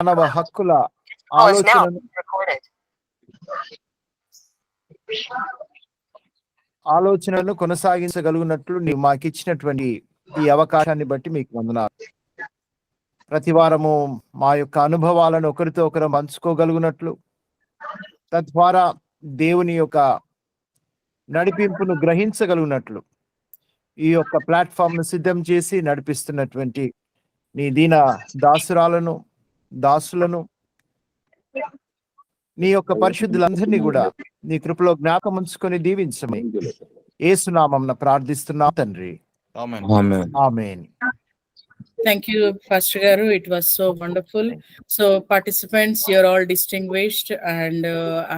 మానవ హక్కుల Call is now ఆలోచనను recorded. ఆలోచనను కొనసాగించగలిగినట్లు నీవు మాకు ఇచ్చినటువంటి ఈ అవకాశాన్ని బట్టి మీకు వందనాలు. ప్రతి వారము మా యొక్క అనుభవాలను ఒకరితో ఒకరు పంచుకోగలుగునట్లు, తద్వారా దేవుని యొక్క నడిపింపును గ్రహించగలిగినట్లు ఈ యొక్క ప్లాట్ఫామ్ను సిద్ధం చేసి నడిపిస్తున్నటువంటి నీ దీన దాసురాలను దాసులను నీ యొక్క పరిశుద్ధులందరినీ కూడా నీ కృపలో జ్ఞాపకం ఉంచుకొని దీవించమని యేసునామమున ప్రార్థిస్తున్నాం తండ్రి. Amen. Amen. Thank you, Pastor Garu. It was so wonderful. So, participants, you're all distinguished, and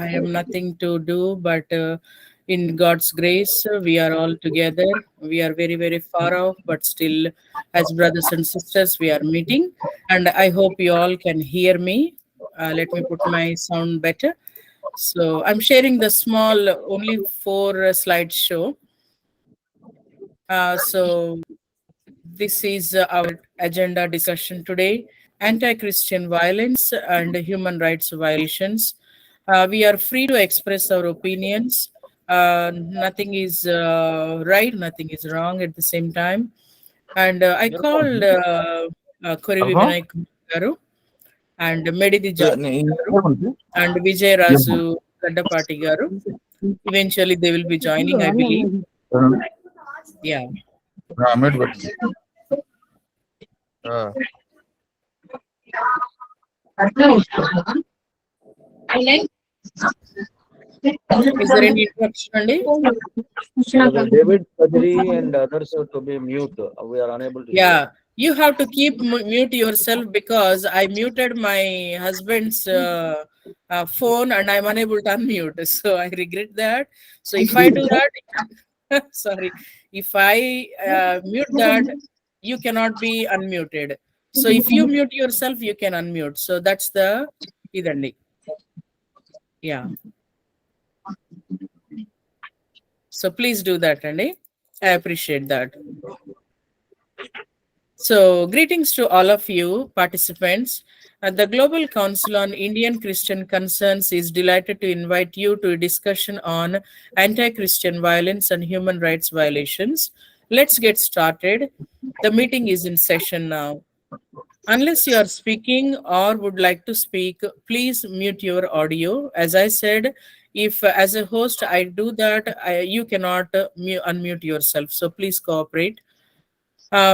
I have nothing to do, but in God's grace, we are all together. We are very, very far off, but still, as brothers and sisters, we are meeting. And I hope you all can hear me. Let me put my sound better. So, I'm sharing the small, only 4 slide show. So, this is our agenda discussion today: anti-Christian violence and human rights violations. We are free to express our opinions. Nothing is right, nothing is wrong at the same time. And I called Kori Vinayak Garu and Medidi Garu and Vijay Razu Gaddapati Garu. Eventually, they will be joining, I believe. Yeah. Is there any interruption, Andy? David, Kadri, and others have to be mute. We are unable to Yeah, you have to keep mute yourself because I muted my husband's phone and I'm unable to unmute. So I regret that. So if I do that, sorry, if I mute that, you cannot be unmuted. So if you mute yourself, you can unmute. So that's the idandi. Yeah. So please do that, Andy. I appreciate that. So, greetings to all of you participants. The Global Council on Indian Christian Concerns is delighted to invite you to a discussion on anti-Christian violence and human rights violations. Let's get started. The meeting is in session now. Unless you are speaking or would like to speak, please mute your audio. As I said, if as a host I do that, you cannot unmute yourself. So please cooperate.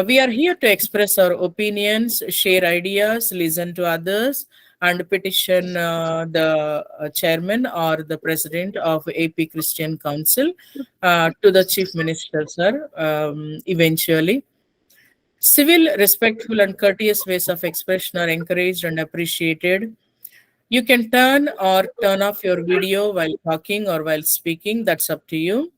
We are here to express our opinions, share ideas, listen to others, and petition the chairman or the president of AP Christian Council to the chief minister, sir, eventually. Civil, respectful, and courteous ways of expression are encouraged and appreciated. You can turn or turn off your video while talking or while speaking. That's up to you.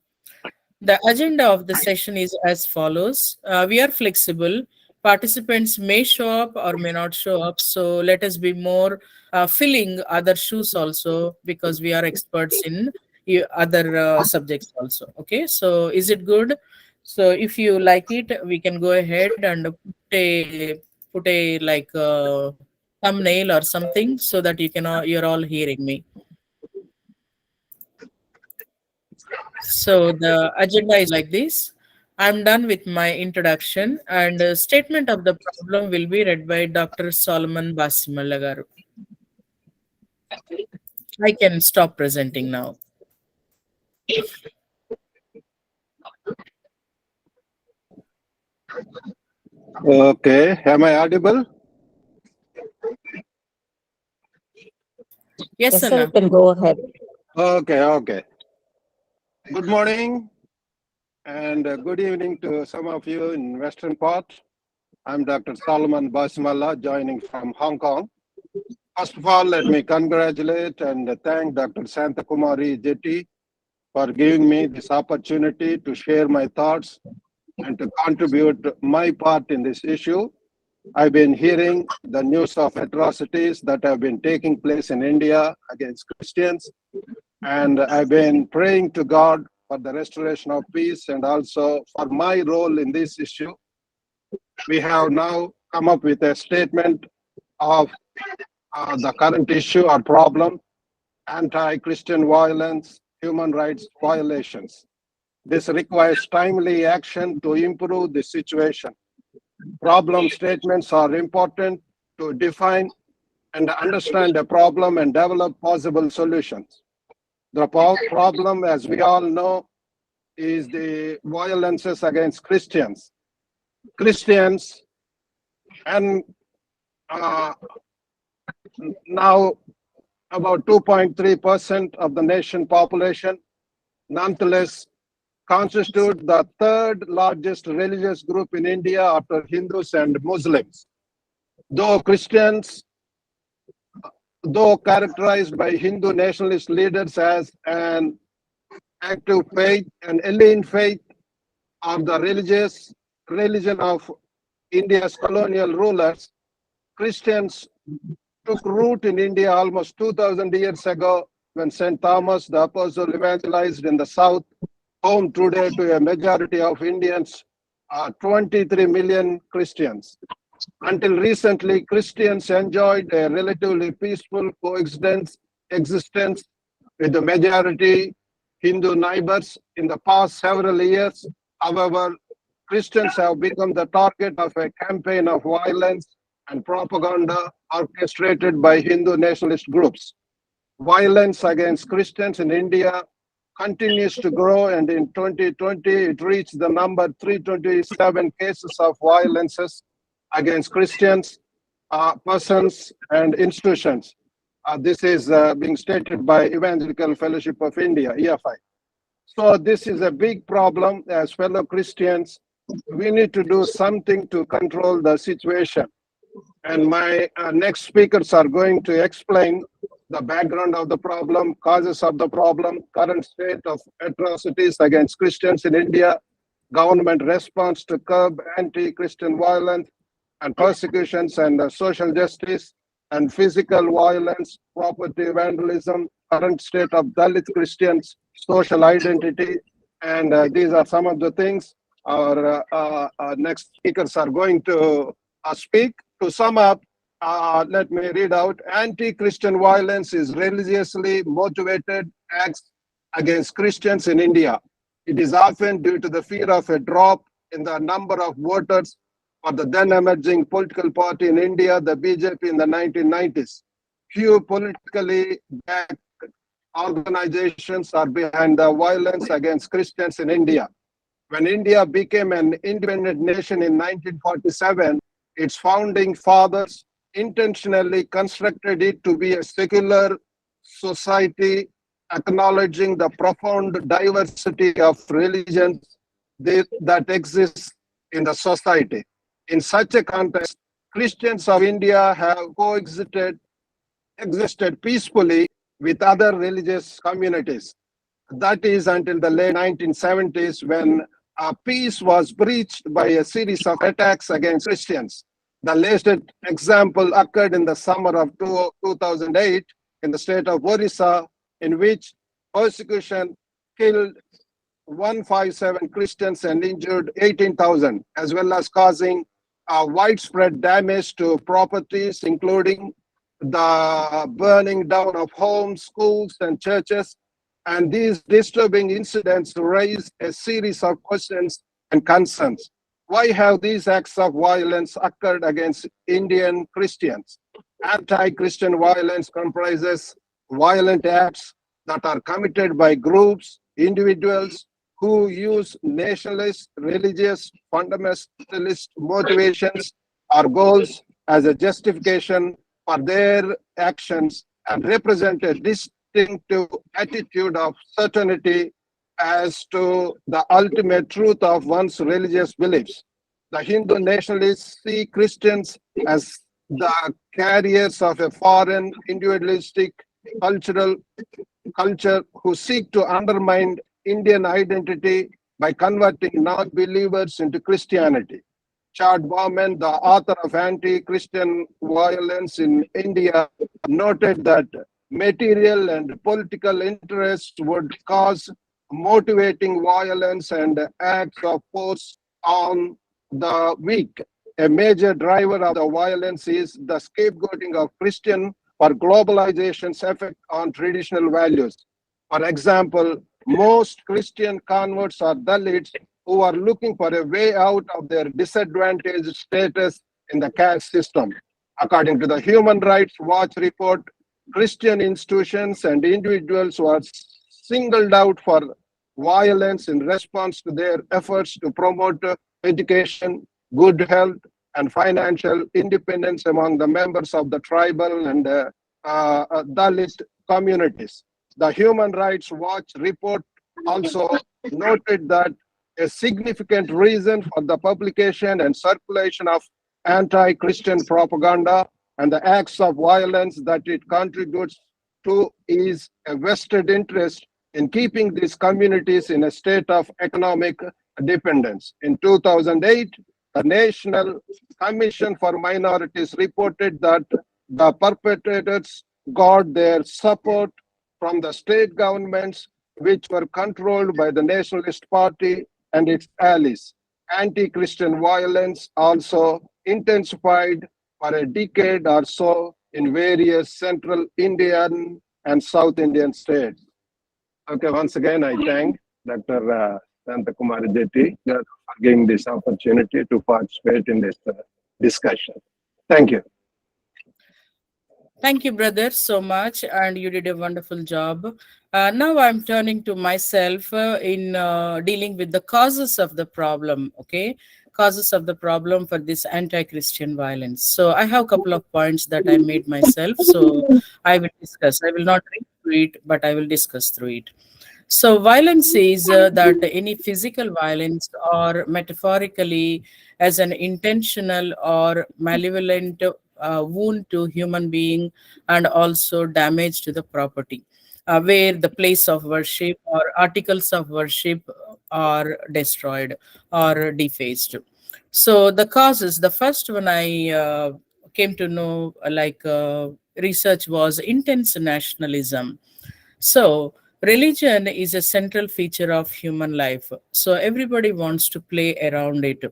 The agenda of the session is as follows. We are flexible. Participants may show up or may not show up. So let us be more filling other shoes also because we are experts in other subjects also. Okay, so is it good? So if you like it, we can go ahead and put a like thumbnail or something so that you're all hearing me. So the agenda is like this. I'm done with my introduction and a statement of the problem will be read by Dr. Solomon Basimallagaru. I can stop presenting now. Okay, am I audible? Yes, Sir, Anna. you can go ahead. Okay. Good morning and good evening to some of you in Western part. I'm Dr. Solomon Basimalla, joining from Hong Kong. First of all, let me congratulate and thank Dr. Santakumari Jetty for giving me this opportunity to share my thoughts and to contribute my part in this issue. I've been hearing the news of atrocities that have been taking place in India against Christians, and I've been praying to God for the restoration of peace and also for my role in this issue. We have now come up with a statement of the current issue or problem, anti-Christian violence, human rights violations. This requires timely action to improve the situation. Problem statements are important to define and understand the problem and develop possible solutions. The problem, as we all know, is the violences against Christians. Christians and now about 2.3% of the nation population, nonetheless constitute the third largest religious group in India after Hindus and Muslims. Though Christians, though characterized by Hindu nationalist leaders as an active faith and alien faith of the religion of India's colonial rulers, Christians took root in India almost 2,000 years ago when St. Thomas the Apostle evangelized in the south, home today to a majority of Indians, 23 million Christians. Until recently, Christians enjoyed a relatively peaceful existence with the majority Hindu neighbors. In the past several years, however, Christians have become the target of a campaign of violence and propaganda orchestrated by Hindu nationalist groups. Violence against Christians in India continues to grow, and in 2020, it reached the number 327 cases of violences against Christians, persons, and institutions. This is being stated by Evangelical Fellowship of India, EFI. So this is a big problem. As fellow Christians, we need to do something to control the situation. And my next speakers are going to explain the background of the problem, causes of the problem, current state of atrocities against Christians in India, government response to curb anti-Christian violence and persecutions, and social justice and physical violence, property vandalism, current state of Dalit Christians, social identity, and these are some of the things our next speakers are going to speak. To sum up, let me read out. Anti-Christian violence is religiously motivated acts against Christians in India. It is often due to the fear of a drop in the number of voters for the then emerging political party in India, the BJP, in the 1990s. Few politically backed organizations are behind the violence against Christians in India. When India became an independent nation in 1947, its founding fathers intentionally constructed it to be a secular society, acknowledging the profound diversity of religions that exists in the society. In such a context, Christians of India have existed peacefully with other religious communities. That is until the late 1970s, when peace was breached by a series of attacks against Christians. The latest example occurred in the summer of 2008 in the state of Orissa, in which persecution killed 157 Christians and injured 18,000, as well as causing widespread damage to properties, including the burning down of homes, schools, and churches. And these disturbing incidents raise a series of questions and concerns. Why have these acts of violence occurred against Indian Christians? Anti-Christian violence comprises violent acts that are committed by groups, individuals who use nationalist, religious, fundamentalist motivations or goals as a justification for their actions and represent a distinctive attitude of certainty as to the ultimate truth of one's religious beliefs. The Hindu nationalists see Christians as the carriers of a foreign, individualistic culture who seek to undermine Indian identity by converting non-believers into Christianity. Bauman, the author of Anti-Christian Violence in India, noted that material and political interests would cause motivating violence and acts of force on the weak. A major driver of the violence is the scapegoating of Christian for globalization's effect on traditional values. For example, most Christian converts are Dalits who are looking for a way out of their disadvantaged status in the caste system. According to the Human Rights Watch report, Christian institutions and individuals who are singled out for violence in response to their efforts to promote education, good health, and financial independence among the members of the tribal and Dalit communities. The Human Rights Watch report also noted that a significant reason for the publication and circulation of anti-Christian propaganda and the acts of violence that it contributes to is a vested interest in keeping these communities in a state of economic dependence. In 2008, the National Commission for Minorities reported that the perpetrators got their support from the state governments, which were controlled by the Nationalist Party and its allies. Anti-Christian violence also intensified for a decade or so in various central Indian and South Indian states. Okay, once again, I thank Dr. Santakumar Jetty for giving this opportunity to participate in this discussion. Thank you. Thank you, brother, so much, and you did a wonderful job. Now I'm turning to myself in dealing with the causes of the problem, okay? Causes of the problem for this anti-Christian violence. So I have a couple of points that I made myself, so I will discuss. I will not read through it, but I will discuss through it. So violence is that any physical violence or metaphorically as an intentional or malevolent wound to human being and also damage to the property where the place of worship or articles of worship are destroyed or defaced. So the causes, the first one I came to know research was intense nationalism. So, religion is a central feature of human life. So, everybody wants to play around it.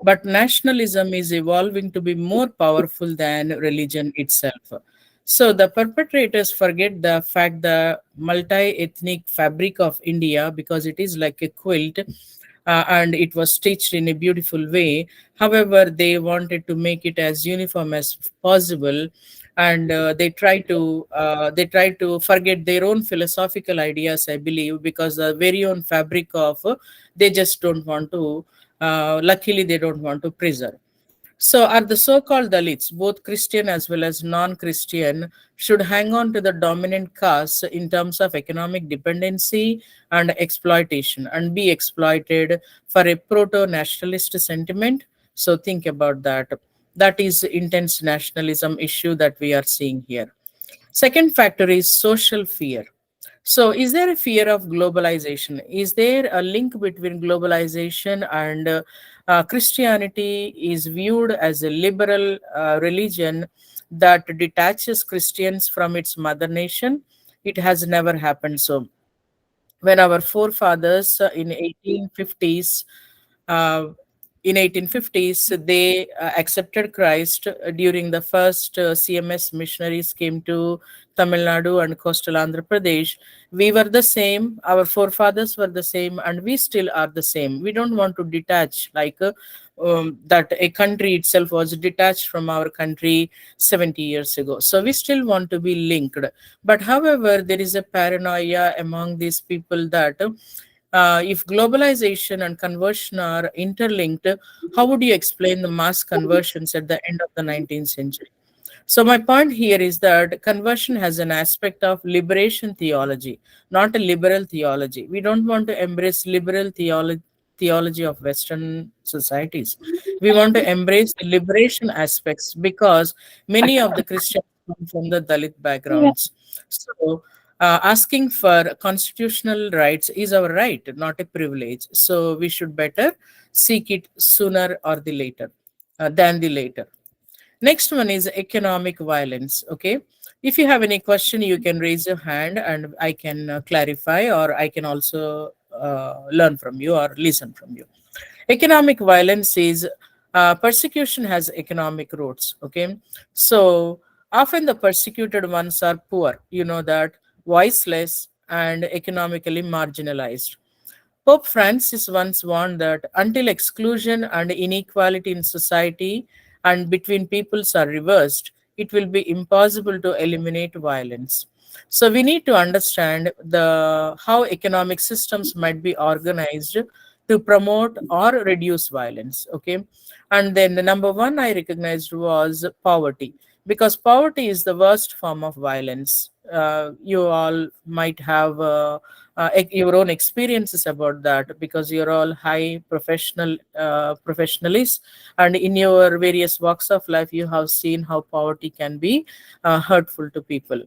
But nationalism is evolving to be more powerful than religion itself. So, the perpetrators forget the fact the multi ethnic fabric of India, because it is like a quilt and it was stitched in a beautiful way. However, they wanted to make it as uniform as possible, and they try to forget their own philosophical ideas, I believe, because the very own fabric of they just don't want to. Luckily, they don't want to preserve. So, are the so called Dalits, both Christian as well as non Christian, should hang on to the dominant caste in terms of economic dependency and exploitation and be exploited for a proto nationalist sentiment? So, think about that. That is intense nationalism issue that we are seeing here. Second factor is social fear. So, is there a fear of globalization? Is there a link between globalization and Christianity is viewed as a liberal religion that detaches Christians from its mother nation? It has never happened so. When our forefathers uh, in 1850s they accepted Christ during the first CMS missionaries came to Tamil Nadu and coastal Andhra Pradesh. We were the same, our forefathers were the same, and we still are the same. We don't want to detach that a country itself was detached from our country 70 years ago. So we still want to be linked. But however, there is a paranoia among these people that if globalization and conversion are interlinked, how would you explain the mass conversions at the end of the 19th century? So, my point here is that conversion has an aspect of liberation theology, not a liberal theology. We don't want to embrace liberal theology of Western societies. We want to embrace the liberation aspects because many of the Christians come from the Dalit backgrounds. So, asking for constitutional rights is our right, not a privilege. So we should better seek it sooner or the later than the later. Next one is economic violence. Okay. If you have any question, you can raise your hand and I can clarify, or I can also learn from you or listen from you. Economic violence is persecution has economic roots. Okay. So Often the persecuted ones are poor, you know that, voiceless, and economically marginalized. Pope Francis once warned that until exclusion and inequality in society and between peoples are reversed, it will be impossible to eliminate violence. So we need to understand the how economic systems might be organized to promote or reduce violence. Okay, and then the number one I recognized was poverty, because poverty is the worst form of violence. You all might have your own experiences about that, because you're all high professionalists, and in your various walks of life you have seen how poverty can be hurtful to people.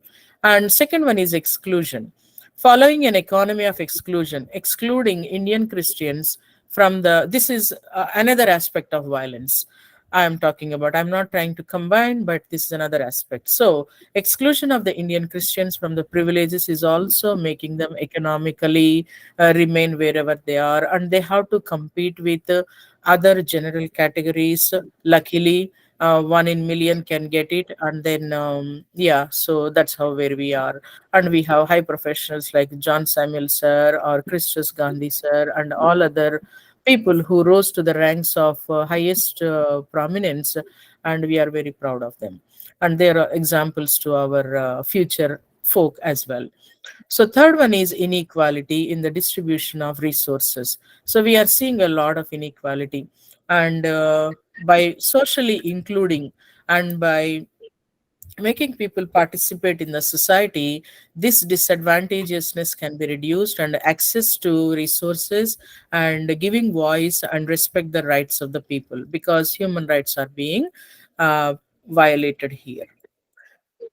And second one is exclusion. Following an economy of exclusion, excluding Indian Christians from the, this is another aspect of violence I am talking about. I'm not trying to combine, but this is another aspect. So, exclusion of the Indian Christians from the privileges is also making them economically remain wherever they are, and they have to compete with other general categories. Luckily, one in million can get it, and then yeah, so that's how where we are. And we have high professionals like John Samuel sir or Christus Gandhi sir and all other people who rose to the ranks of highest prominence, and we are very proud of them. And there are examples to our future folk as well. So third one is inequality in the distribution of resources. So we are seeing a lot of inequality, and by socially including and by making people participate in the society, this disadvantageousness can be reduced, and access to resources and giving voice and respect the rights of the people, because human rights are being violated here.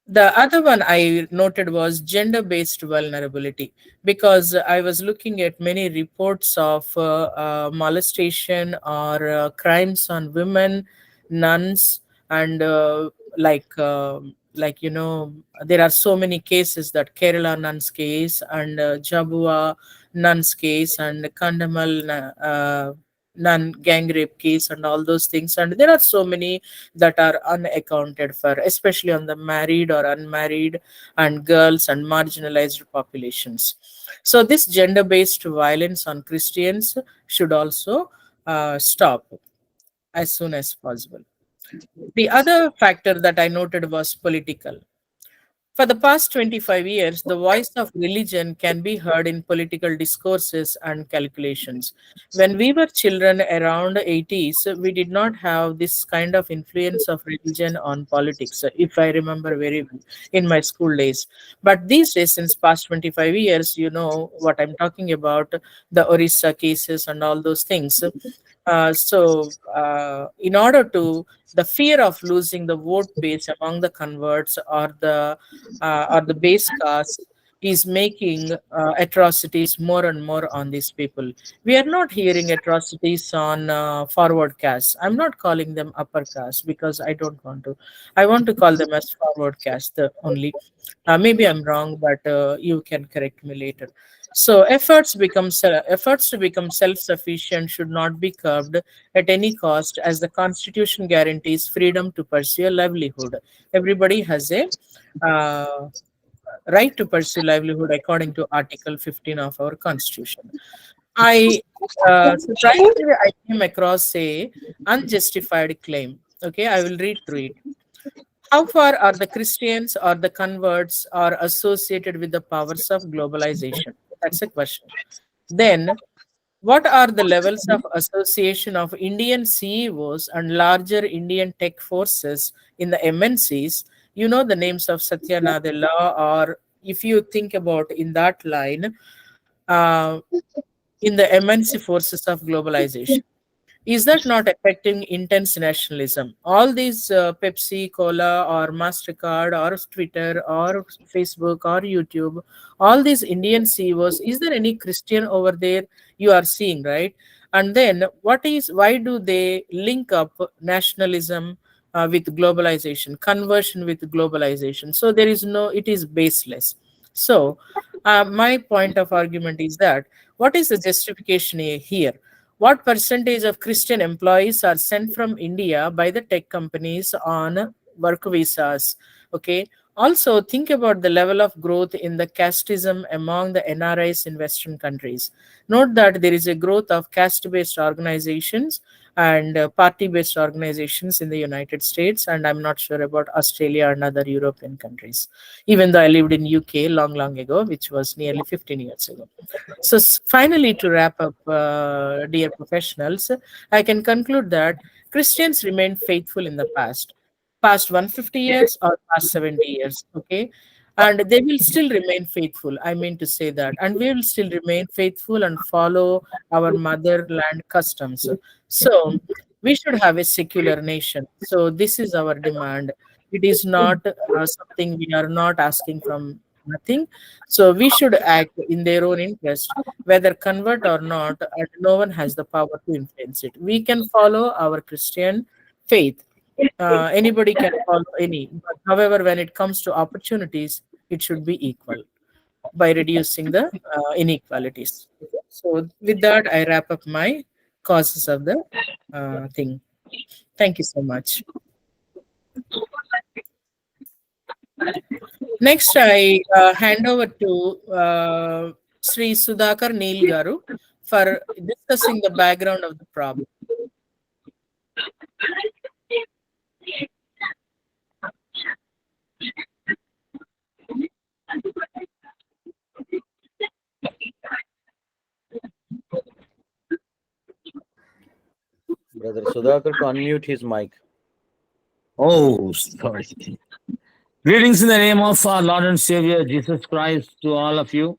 The other one I noted was gender based vulnerability, because I was looking at many reports of molestation or crimes on women, nuns, and like you know, there are so many cases, that Kerala nuns case and Jabua nuns case and Kandamal nun gang rape case and all those things, and there are so many that are unaccounted for, especially on the married or unmarried and girls and marginalized populations. So this gender based violence on Christians should also stop as soon as possible. The other factor that I noted was political. For the past 25 years, the voice of religion can be heard in political discourses and calculations. When we were children around 80s, we did not have this kind of influence of religion on politics, if I remember very well, in my school days. But these days, since past 25 years, you know what I'm talking about, the Orissa cases and all those things. In order to, the fear of losing the vote base among the converts or the base caste is making atrocities more and more on these people. We are not hearing atrocities on forward caste. I'm not calling them upper caste, because I don't want to. I want to call them as forward caste only. Maybe I'm wrong, but you can correct me later. So efforts to become self-sufficient should not be curbed at any cost, as the Constitution guarantees freedom to pursue a livelihood. Everybody has a uh, right to pursue livelihood according to Article 15 of our Constitution. I surprisingly I came across a unjustified claim. Okay, I will read through it. How far are the Christians or the converts are associated with the powers of globalization? That's a question. Then, what are the levels of association of Indian CEOs and larger Indian tech forces in the MNCs? You know the names of Satya Nadella, or if you think about in that line, uh, in the MNC forces of globalization. Is that not affecting intense nationalism? All these Pepsi, Cola, or MasterCard, or Twitter, or Facebook, or YouTube, all these Indian CEOs, is there any Christian over there? You are seeing, right? And then why do they link up nationalism with globalization, conversion with globalization? So there is no, it is baseless. So my point of argument is that what is the justification here? What percentage of Christian employees are sent from India by the tech companies on work visas? Okay. Also, think about the level of growth in the casteism among the NRIs in Western countries. Note that there is a growth of caste-based organizations and party-based organizations in the United States, and I'm not sure about Australia and other European countries. Even though I lived in UK long, long ago, which was nearly 15 years ago. So, finally, to wrap up, dear professionals, I can conclude that Christians remained faithful in the past 150 years or past 70 years, okay? And they will still remain faithful. I mean to say that. And we will still remain faithful and follow our motherland customs. So, we should have a secular nation. So, this is our demand. It is not something we are not asking from nothing. So, we should act in their own interest, whether convert or not, and no one has the power to influence it. We can follow our Christian faith. Anybody can follow any. But however, when it comes to opportunities, it should be equal by reducing the inequalities. So, with that, I wrap up my causes of the thing. Thank you so much. Next, I hand over to Sri Sudhakar Neil Garu for discussing the background of the problem. Brother Sudhakar to unmute his mic. Oh, sorry. Greetings in the name of our Lord and Savior Jesus Christ to all of you.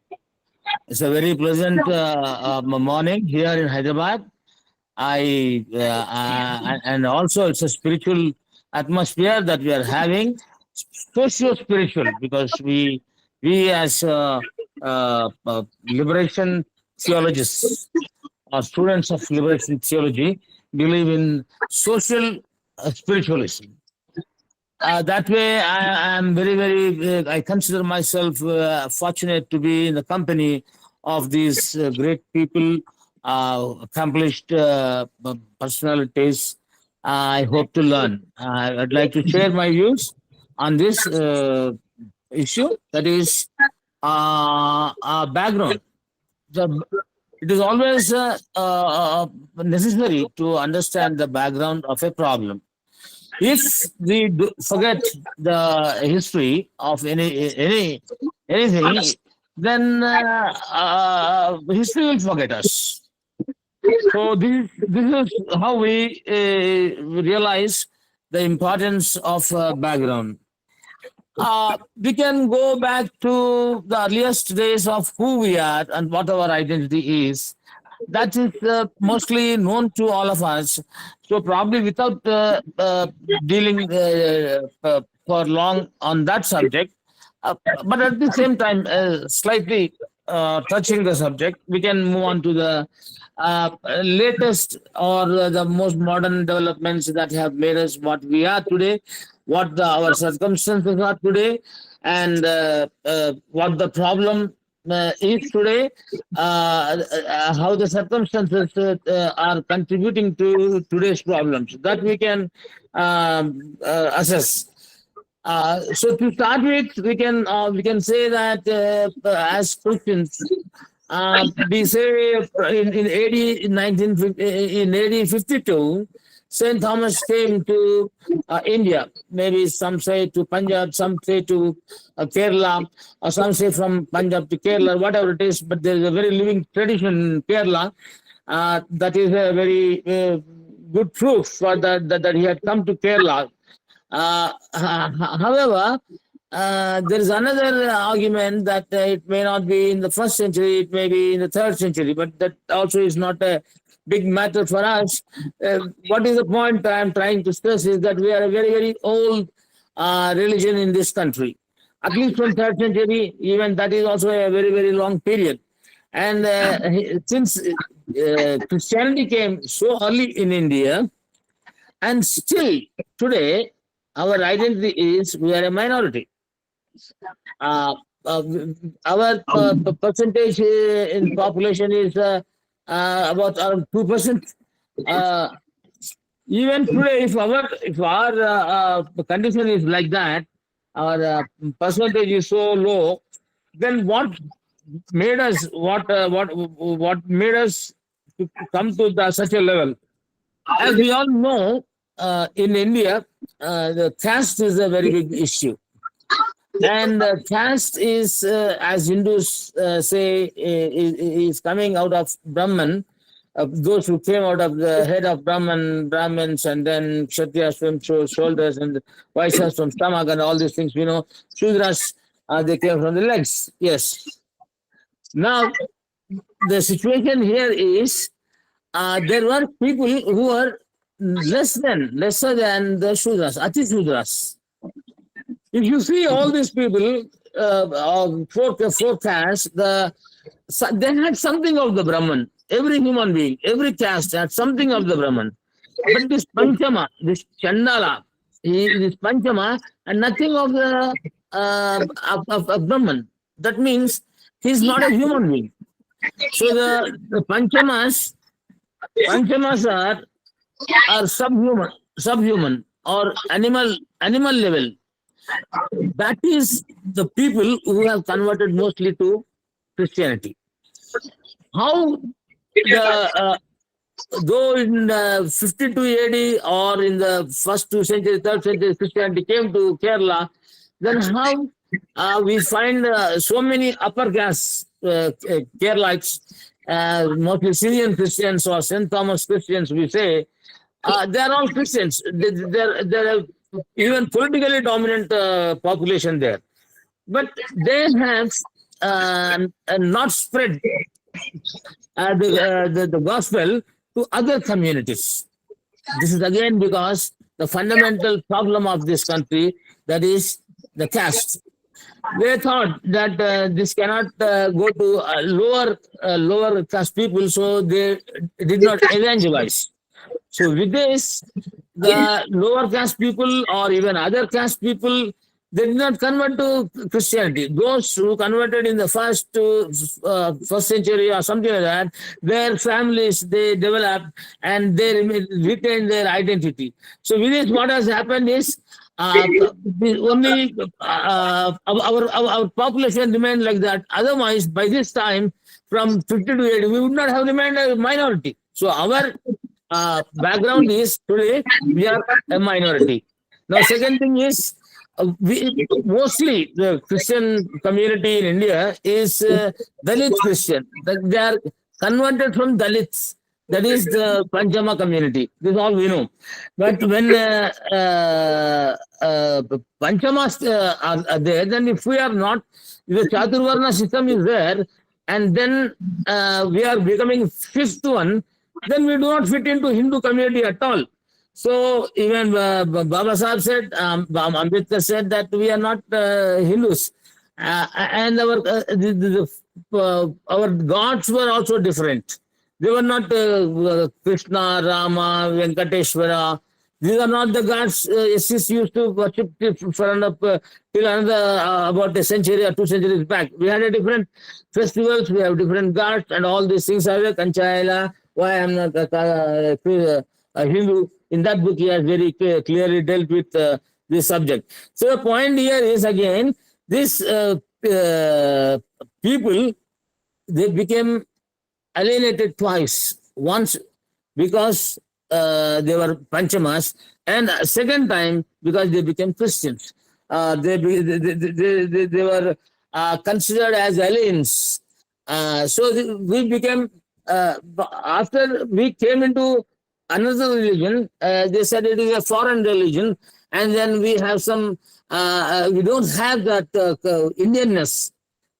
It's a very pleasant morning here in Hyderabad. And also it's a spiritual atmosphere that we are having, socio-spiritual, because we as liberation theologists or students of liberation theology believe in social spiritualism. That way, I am very, I consider myself fortunate to be in the company of these great people, accomplished personalities. I hope to learn. I'd like to share my views on this issue, that is background. It is always necessary to understand the background of a problem. If we forget the history of anything, then history will forget us. So this is how we realize the importance of background. We can go back to the earliest days of who we are and what our identity is. That is mostly known to all of us. So probably without dealing for long on that subject, but at the same time, slightly touching the subject, we can move on to the latest or the most modern developments that have made us what we are today, what our circumstances are today, and what the problem is today, how the circumstances are contributing to today's problems. That we can assess. So to start with, we can say that as Christians, we say in AD 52, Saint Thomas came to India. Maybe some say to Punjab, some say to Kerala, or some say from Punjab to Kerala, whatever it is. But there is a very living tradition in Kerala that is a very good proof for that he had come to Kerala. However, there is another argument that it may not be in the first century, it may be in the third century, but that also is not a big matter for us. What is the point I am trying to stress is that we are a very, very old religion in this country. At least from third century, even that is also a very, very long period. And since Christianity came so early in India, and still today, our identity is we are a minority. Our percentage in population is about around 2%. Even today, if our condition is like that, our percentage is so low, then what made us to come to such a level? As we all know, in India, the caste is a very big issue. And caste is, as Hindus say, is coming out of Brahman. Those who came out of the head of Brahmins, and then Kshatriyas from shoulders, and Vaishyas from stomach, and all these things. We know Shudras, they came from the legs. Yes. Now, the situation here is there were people who were lesser than the Shudras, Ati Shudras. If you see all these people, four castes, they had something of the Brahman. Every human being, every caste had something of the Brahman. But this Panchama, this Chandala, this Panchama, and nothing of the of Brahman. That means he's not a human being. So the Panchamas are subhuman or animal level. That is the people who have converted mostly to Christianity. How though in 52 AD or in the first 2 centuries, 3rd century, Christianity came to Kerala, then how we find so many upper caste Keralites, mostly Syrian Christians or St. Thomas Christians, we say, they are all Christians. They're even politically dominant population there. But they have not spread the gospel to other communities. This is again because the fundamental problem of this country, that is the caste. They thought that this cannot go to lower caste people, so they did not evangelize. So with this, the lower caste people or even other caste people, they did not convert to Christianity. Those who converted in the first century or something like that, their families, they developed and they retained their identity. So with this, what has happened is only our population remained like that. Otherwise, by this time, from 50 to 80, we would not have remained a minority. So our background is today we are a minority. Now, second thing is mostly the Christian community in India is Dalit Christian. They are converted from Dalits. That is the Panchama community. This is all we know. But when Panchamas are there, then if we are not, if the Chaturvarna system is there, and then we are becoming fifth one, then we do not fit into Hindu community at all. So even Baba Sahib said, Ambedkar said that we are not Hindus, and our gods were also different. They were not Krishna, Rama, Venkateshwara. These are not the gods SCs used to worship till another about a century or 2 centuries back. We had a different festivals, we have different gods, and all these things are there. Kanchaila, why I'm not a Hindu. In that book, he has very clearly dealt with this subject. So the point here is again, this people, they became alienated twice. Once because they were Panchamas, and second time because they became Christians. They were considered as aliens. So we became, after we came into another religion, they said it is a foreign religion, and then we have some, we don't have that Indianness.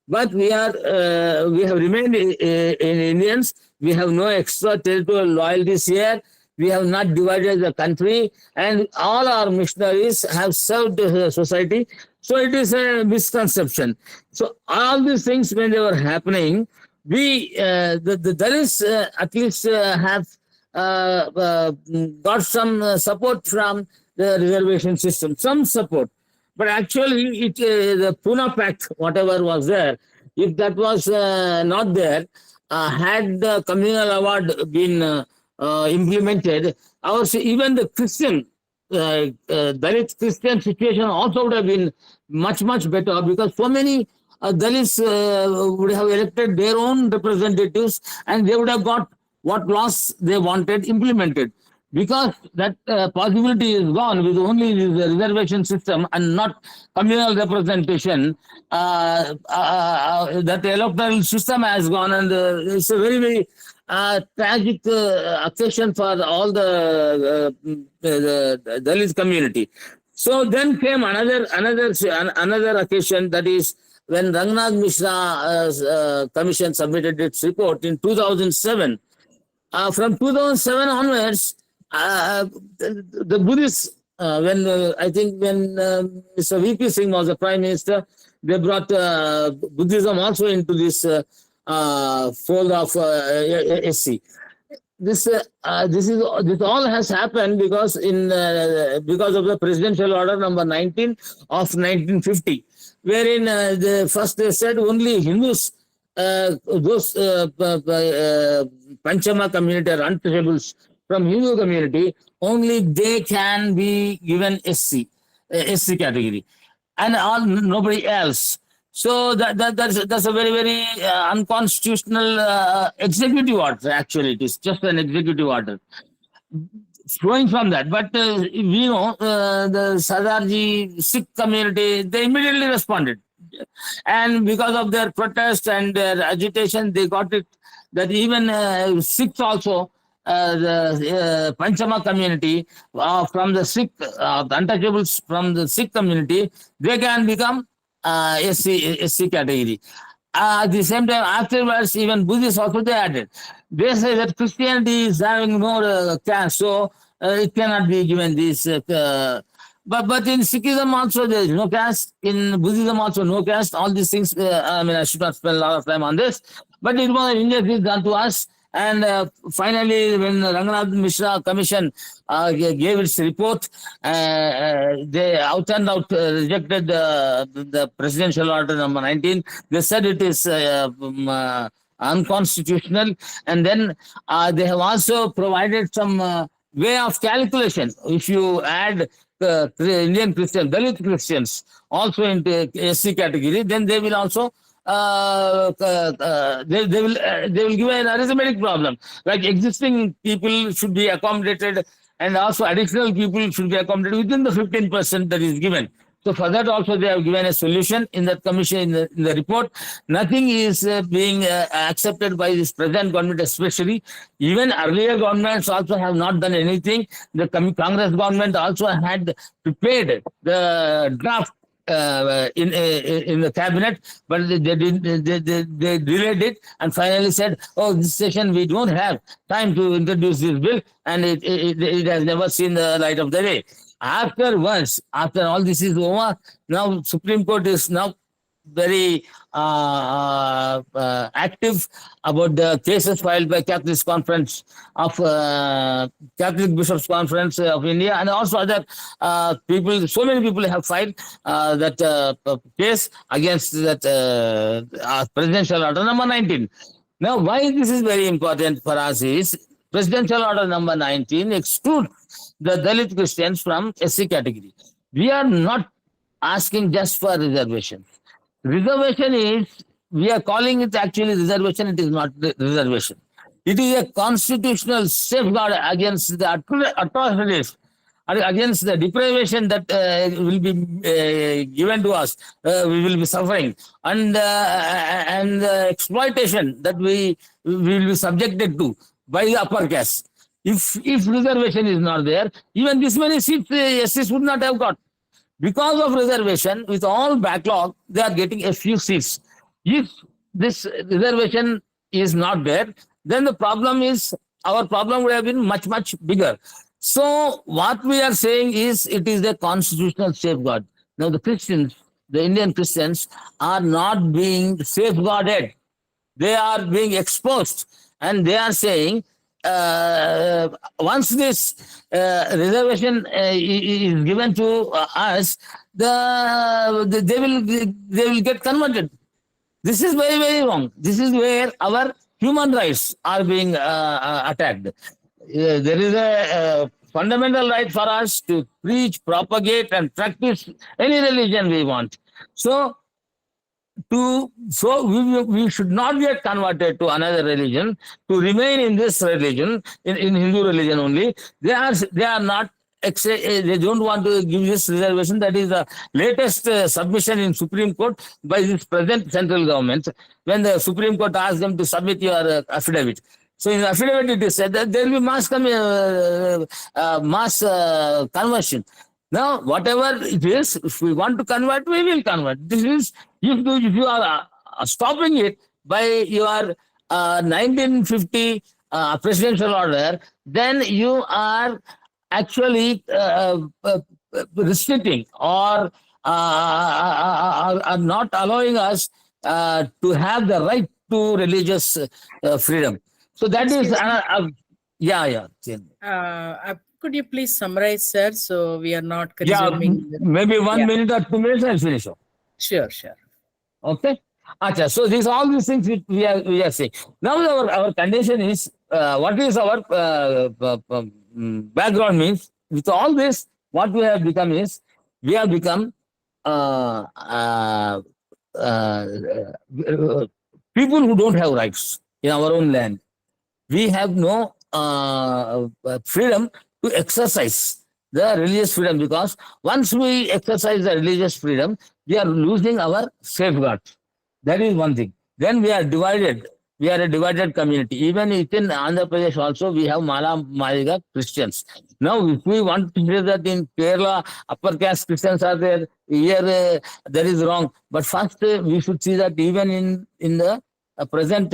But we have remained in Indians. We have no extra territorial loyalties here. We have not divided the country, and all our missionaries have served the society. So it is a misconception. So all these things, when they were happening, we the Dalits at least have got some support from the reservation system, some support. But actually, the Pune Pact, whatever was there, if that was not there, had the communal award been implemented, even the Christian Dalit Christian situation also would have been much, much better, because so many Dalits would have elected their own representatives, and they would have got what laws they wanted implemented. Because that possibility is gone with only the reservation system and not communal representation, that electoral system has gone, and it's a very, very tragic occasion for all the Dalit community. So then came another occasion, that is when Rangnath Mishra commission submitted its report in 2007. From 2007 onwards, the Buddhists, I think when Mr. V.P. Singh was the Prime Minister, they brought Buddhism also into this fold of SC. This all has happened because because of the Presidential Order number 19 of 1950, wherein first they said only Hindus, those Panchama community or untouchables from Hindu community, only they can be given SC category, and nobody else. So that's a very, very unconstitutional executive order. Actually, it is just an executive order flowing from that. But we know the Sardarji Sikh community, they immediately responded, and because of their protest and their agitation, they got it that even Sikhs also, the Panchama community from the Sikh, the untouchables from the Sikh community, they can become SC category. At the same time, afterwards, even Buddhists also they added. They say that Christianity is having more caste, so it cannot be given this. But in Sikhism also there is no caste. In Buddhism also no caste. All these things. I should not spend a lot of time on this. But it was an injustice done to us. And finally, when Rangnath Mishra Commission gave its report, they out and out rejected the Presidential Order number 19. They said it is unconstitutional. And then they have also provided some way of calculation. If you add Indian Christians, Dalit Christians also into SC category, then they will also they will give an arithmetic problem, like existing people should be accommodated, and also additional people should be accommodated within the 15% that is given. So for that also they have given a solution in that commission, in the report. Nothing is being accepted by this present government, especially. Even earlier governments also have not done anything. The Congress government also had prepared the draft in the cabinet, but they delayed it and finally said, oh, this session we don't have time to introduce this bill, and it has never seen the light of the day. After all this is over, now Supreme Court is now very active about the cases filed by Catholic Conference of Catholic Bishops Conference of India, and also other people. So many people have filed that case against that Presidential Order number 19. Now, why this is very important for us is Presidential Order number 19 excludes the Dalit Christians from SC category. We are not asking just for reservation. Reservation is, we are calling it actually reservation, it is not reservation. It is a constitutional safeguard against the atrocities, against the deprivation that will be given to us, we will be suffering, and the exploitation that we will be subjected to by the upper caste. If reservation is not there, even this many seats SCs would not have got. Because of reservation, with all backlog, they are getting a few seats. If this reservation is not there, then our problem would have been much, much bigger. So what we are saying is, it is a constitutional safeguard. Now the Indian Christians are not being safeguarded. They are being exposed, and they are saying, once this reservation is given to us, they will get converted. This is very, very wrong. This is where our human rights are being attacked. There is a fundamental right for us to preach, propagate, and practice any religion we want. So we should not get converted to another religion, to remain in this religion, in Hindu religion only. They are not they don't want to give this reservation. That is the latest submission in Supreme Court by this present central government, when the Supreme Court asked them to submit your affidavit. So in the affidavit it is said that there will be mass conversion. Now, whatever it is, if we want to convert, we will convert. This is, if you are stopping it by your 1950 presidential order, then you are actually restricting or are not allowing us to have the right to religious freedom. So that is, yeah. Could you please summarize, sir? So we are not Yeah, consuming. maybe 1 minute or 2 minutes, I'll finish off. Sure. Okay. Acha, so all these things we are saying. Now our condition is, what is our background means. With all this, what we have become is, we have become people who don't have rights in our own land. We have no freedom to exercise the religious freedom, because once we exercise the religious freedom, we are losing our safeguard. That is one thing. Then we are divided. We are a divided community. Even within Andhra Pradesh also, we have Mala Maliga Christians. Now, if we want to say that in Kerala, upper caste Christians are there, here that is wrong. But first, we should see that even in the present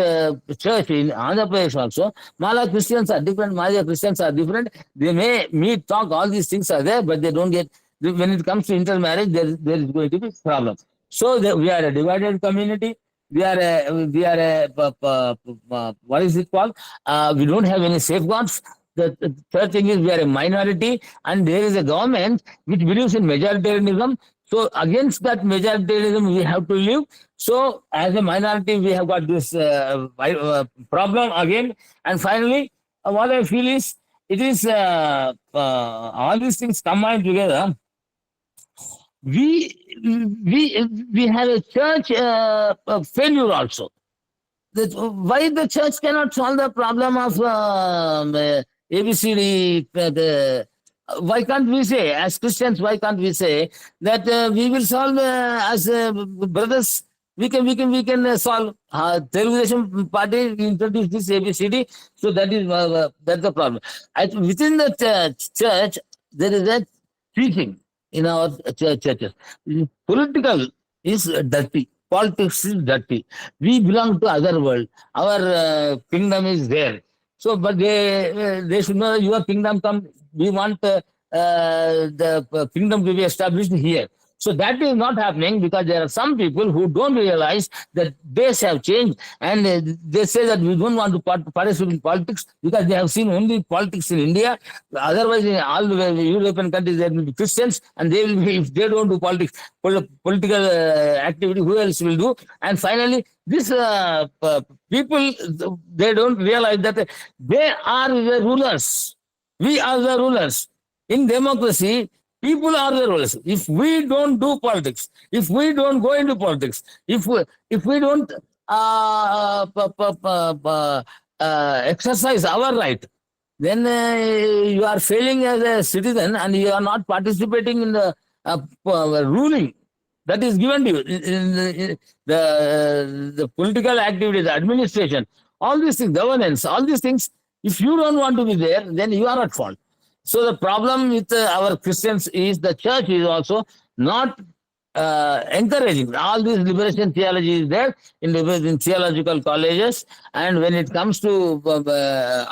church in Andhra Pradesh also, Mala Christians are different, Maya Christians are different. They may meet, talk, all these things are there, but they don't get, when it comes to intermarriage, there is going to be problem. So we are a divided community. We are a what is it called? We don't have any safeguards. The third thing is, we are a minority, and there is a government which believes in majoritarianism. So against that majoritarianism, we have to live. So as a minority, we have got this problem again. And finally, what I feel is, it is all these things combined together. We have a church failure also. Why the church cannot solve the problem of ABCD? Why can't we say, as Christians, why can't we say that we will solve as brothers? We can solve. Telugu Party introduced this ABCD, so that's the problem. Within the church, there is a teaching in our churches. Political is dirty. Politics is dirty. We belong to other world. Our kingdom is there. So, but they should know, your kingdom come. We want the kingdom to be established here. So that is not happening, because there are some people who don't realize that days have changed, and they say that we don't want to participate in politics because they have seen only politics in India. Otherwise, in all the European countries, there will be Christians, and they will be, if they don't do politics, political activity, who else will do? And finally, these people, they don't realize that they are the rulers. We are the rulers. In democracy, people are the rulers. If we don't do politics, if we don't go into politics, if we don't exercise our right, then you are failing as a citizen, and you are not participating in the ruling that is given to you, in the political activity, the administration, all these things, governance, all these things. If you don't want to be there, then you are at fault. So the problem with our Christians is, the church is also not encouraging. All this liberation theology is there in theological colleges, and when it comes to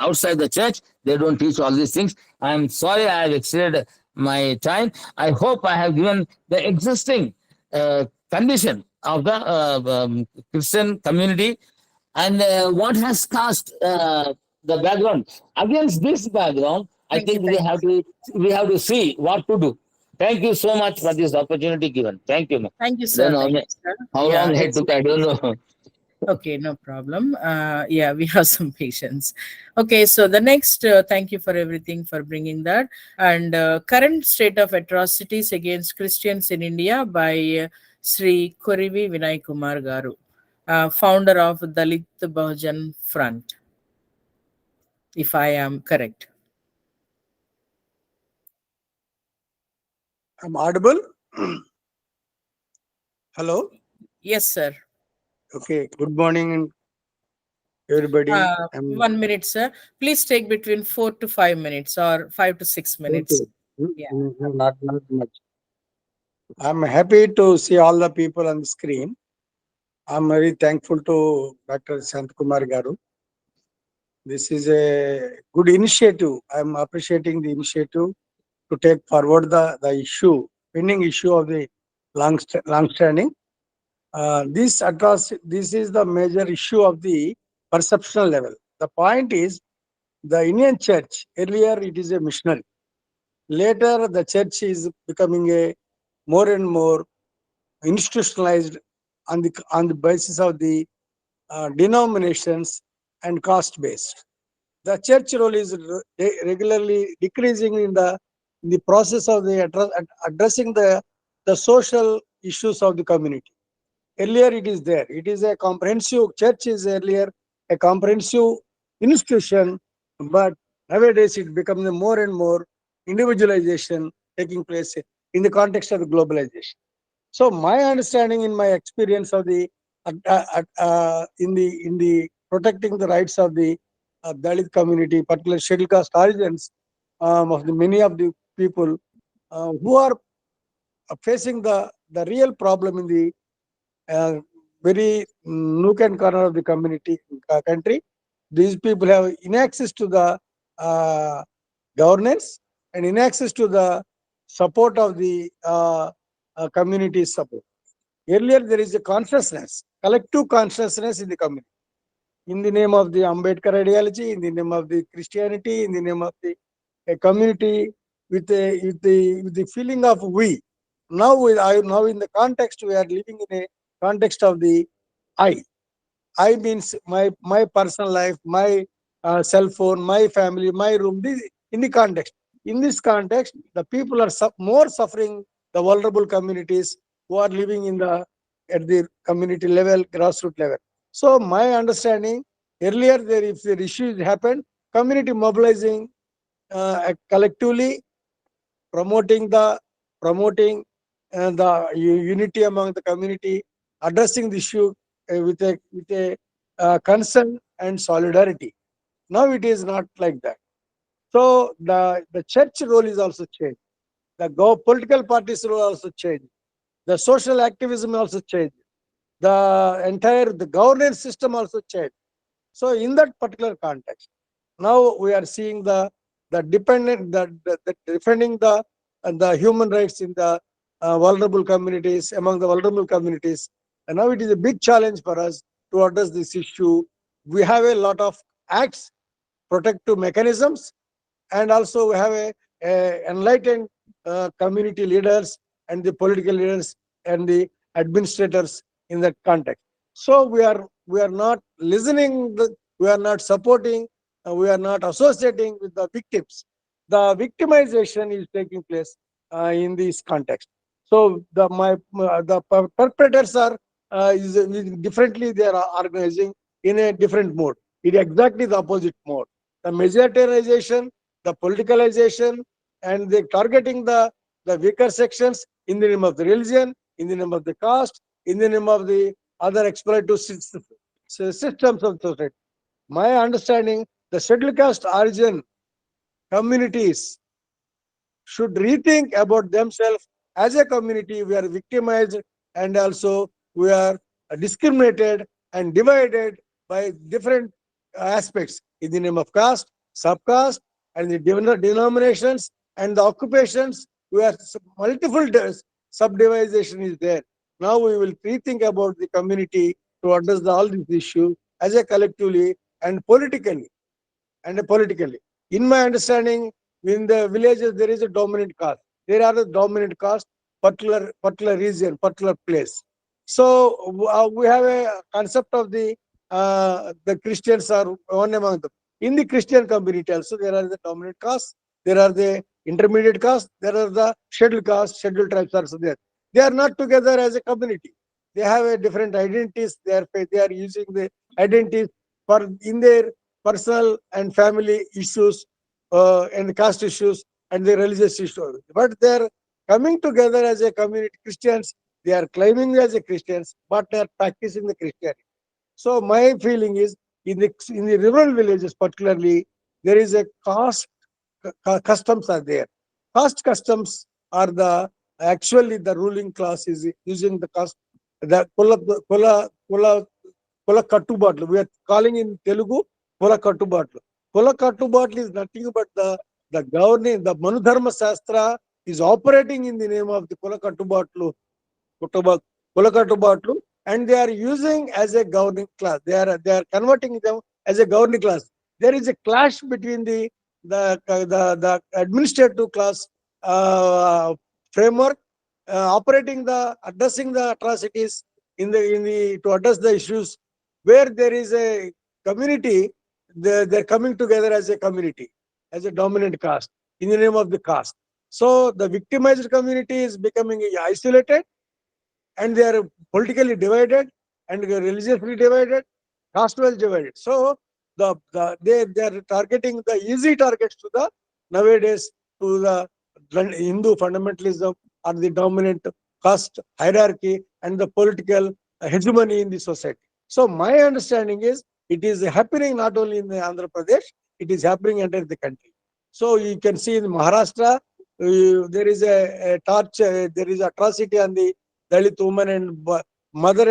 outside the church, they don't teach all these things. I'm sorry I have exceeded my time. I hope I have given the existing condition of the Christian community, and what has caused the background. Against this background, I think we have to see what to do. Thank you so much for this opportunity given. Thank you, ma'am. Thank you, sir. How long it took, I don't know. Okay, no problem. Yeah, we have some patience. Okay, so the next, thank you for everything for bringing that. And current state of atrocities against Christians in India by Sri Kurivi Vinay Kumar Garu, founder of Dalit Bahujan Front, if I am correct. I'm audible. Hello. Yes, sir. Okay. Good morning, everybody. I'm 1 minute, sir. Please take between 4 to 5 minutes or 5 to 6 minutes. okay. Yeah. Not much. I'm happy to see all the people on the screen. I'm very thankful to Dr. Kumar Garu. This is a good initiative. I'm appreciating the initiative to take forward the issue, pending issue of the long standing. This is the major issue of the perceptual level. The point is the Indian church, earlier it is a missionary. Later the church is becoming a more and more institutionalized on the basis of the denominations and caste based. The church role is regularly decreasing in the process of the addressing the social issues of the community. Earlier it is there. It is a comprehensive, church is earlier a comprehensive institution, but nowadays it becomes a more and more individualization taking place in the context of the globalization. So my understanding in my experience of the in the protecting the rights of the Dalit community, particularly scheduled caste origins, of the many of the people who are facing the real problem in the uh, very nook and corner of the community country. These people have in access to the uh, governance and in access to the support of the community support. Earlier, there is a consciousness, collective consciousness in the community, in the name of the Ambedkar ideology, in the name of the Christianity, in the name of the a community with the feeling of we. Now in the context we are living in a context of the I. I means my personal life, my cell phone, my family, my room. In the context, in this context, the people are more suffering. The vulnerable communities who are living in the at the community level, grassroots level. So my understanding earlier, there if the issues happened, community mobilizing collectively, promoting the unity among the community, addressing the issue with a concern and solidarity. Now it is not like that. So the church role is also changed. The political parties role also changed. The social activism also changed. The governance system also changed. So in that particular context, now we are seeing the dependent the defending the human rights in the vulnerable communities, among the vulnerable communities, and now it is a big challenge for us to address this issue. We have a lot of acts, protective mechanisms, and also we have a enlightened community leaders and the political leaders and the administrators in that context. So we are not listening, we are not supporting, we are not associating with the victims. The victimization is taking place in this context. So the perpetrators are differently, they are organizing in a different mode. It is exactly the opposite mode. The majoritarianization, the politicalization, and the targeting the weaker sections in the name of the religion, in the name of the caste, in the name of the other exploitative systems of society. My understanding, the scheduled caste origin communities should rethink about themselves. As a community, we are victimized and also we are discriminated and divided by different aspects in the name of caste, subcaste, and the denominations and the occupations. We are multiple subdivision is there. Now we will rethink about the community to address all these issues as a collectively and politically politically. In my understanding, in the villages there is a dominant caste. There are a dominant caste, particular region, particular place. So we have a concept of the Christians are one among them. In the Christian community also, there are the dominant castes, there are the intermediate castes, there are the scheduled castes, scheduled tribes also there. They are not together as a community. They have a different identities. They are using the identities for in their personal and family issues and caste issues and the religious issues. But they are coming together as a community. Christians, they are claiming as a Christians, but they are practicing the Christianity. So my feeling is in the rural villages particularly, there is a customs are there. Caste customs are actually the ruling class is using the caste, the కుల కట్టుబాట్లు. We are calling in Telugu కుల కట్టుబాట్లు. కుల కట్టుబాట్లు is nothing but the governing, the Manudharma Shastra is operating in the name of the కుల కట్టుబాట్లు, కుల కట్టుబాట్లు, and they are using as a governing class. They are converting them as a governing class. There is a clash between the administrative class framework operating addressing the atrocities in the to address the issues where there is a community. They're coming together as a community, as a dominant caste in the name of the caste. So the victimized community is becoming isolated, and they are politically divided and religiously divided, caste-wise divided. So they are targeting the easy targets to the nowadays to the Hindu fundamentalism or the dominant caste hierarchy and the political hegemony in the society. So my understanding is it is happening not only in the Andhra Pradesh, it is happening entire the country. So you can see in Maharashtra, there is a torture, there is atrocity on the Dalit woman, and mother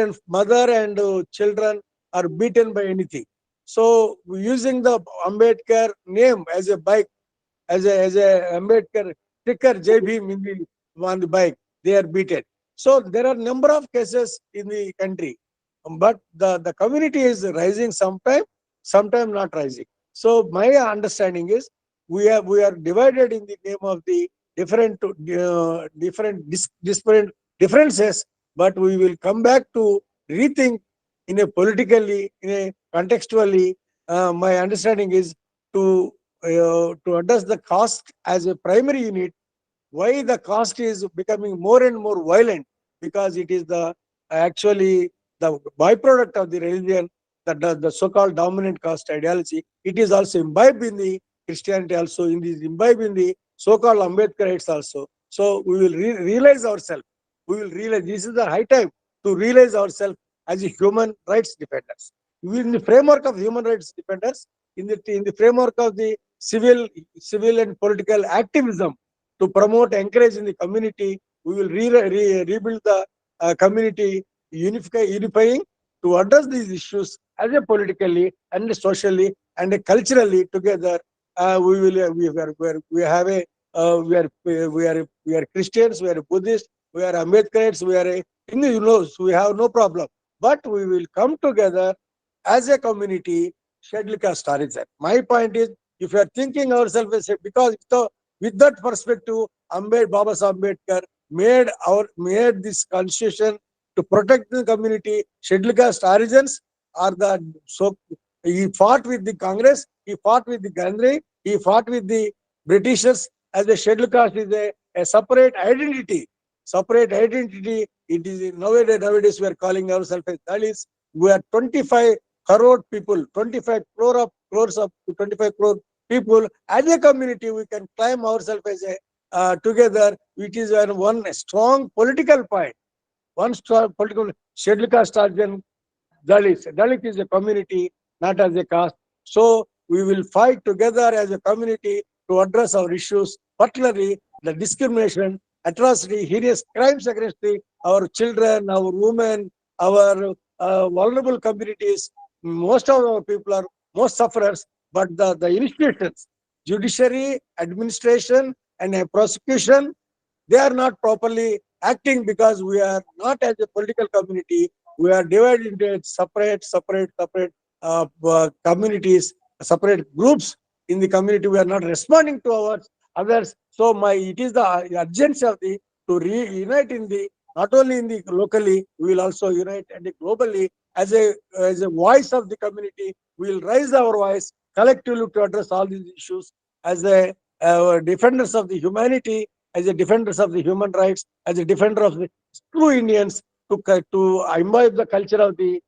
and children are beaten by anything. So using the Ambedkar name as a bike, as a Ambedkar sticker Jai Bhim on the bike, they are beaten. So there are number of cases in the country, but the community is rising sometime not rising. So my understanding is we are divided in the name of the different differences, but we will come back to rethink in a politically, in a contextually. My understanding is to address the caste as a primary unit. Why the caste is becoming more and more violent? Because it is actually the byproduct of the religion, the so-called dominant caste ideology. It is also imbibed in the Christianity, also in the imbibed in the so-called Ambedkarites also. So we will realize ourselves. We will realize this is the high time to realize ourselves as a human rights defenders. In the framework of human rights defenders, in the framework of the civil and political activism, to promote, encourage in the community, we will rebuild the community, unifying to address these issues as a politically and socially and culturally together. We have a we are Christians, we are Buddhists, we are Ambedkarites, we are Hindu. We have no problem, but we will come together as a community, scheduled caste origin. My point is, if you are thinking ourselves as because with that perspective, Baba Ambedkar made this constitution to protect the community. Scheduled caste origins are he fought with the Congress, he fought with the Gandhi, he fought with the Britishers as a scheduled caste is a separate identity. Separate identity. It is nowadays we are calling ourselves as Dalits. We are 25 crore people, 25 crores of 25 crore people. As a community, we can claim ourselves as a together, which is one strong political point. One strong political scheduled caste origin, Dalits. Dalit is a community, not as a caste. So we will fight together as a community to address our issues, particularly the discrimination, atrocity, heinous crimes against our children, our women, our vulnerable communities. Most of our people are most sufferers, but the institutions, judiciary, administration, and prosecution, they are not properly acting because we are not as a political community. We are divided into separate communities, separate groups in the community. We are not responding to our others. So it is the urgency of to reunite in the not only in the locally, we will also unite and globally as a voice of the community. We will raise our voice collectively to address all these issues as a defenders of the humanity, as a defenders of the human rights, as a defender of the true Indians to imbibe the culture of the.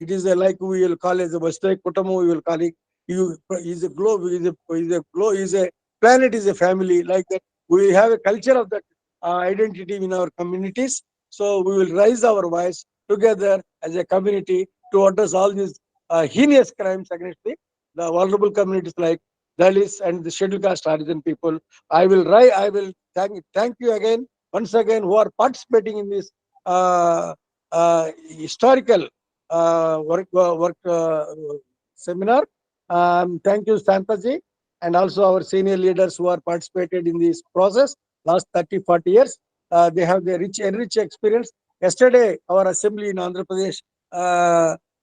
It is a, like we will call as a Vastai Kutumu, we will call it. You is a globe, is a planet, is a family like that. We have a culture of that identity in our communities. So we will raise our voice together as a community to address all these heinous crimes against the vulnerable communities like Dalits and the scheduled caste origin people. I will thank you again once again who are participating in this historical work seminar. Thank you, Santaji, and also our senior leaders who are participated in this process last 30, 40 years. They have the rich experience. Yesterday, our assembly in Andhra Pradesh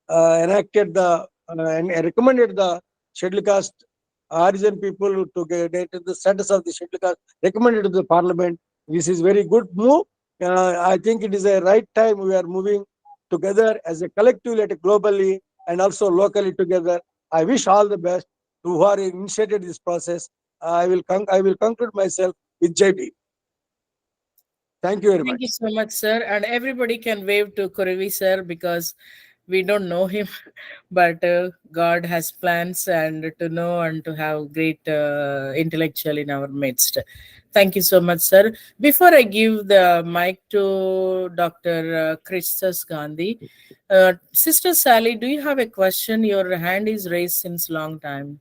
enacted and recommended the scheduled caste origin people to get the status of the scheduled caste, recommended to the parliament. This is very good move. I think it is a right time we are moving together as a collectively, globally, and also locally together. I wish all the best to who are initiated this process. I will conclude myself with JP. Thank you very Thank you much. so much, sir. And everybody can wave to Kurivi, sir, because we don't know him, but God has plans and to know and to have great intellectual in our midst. Thank you so much, sir. Before I give the mic to Dr. Christus Gandhi, Sister Sally, do you have a question? Your hand is raised since long time.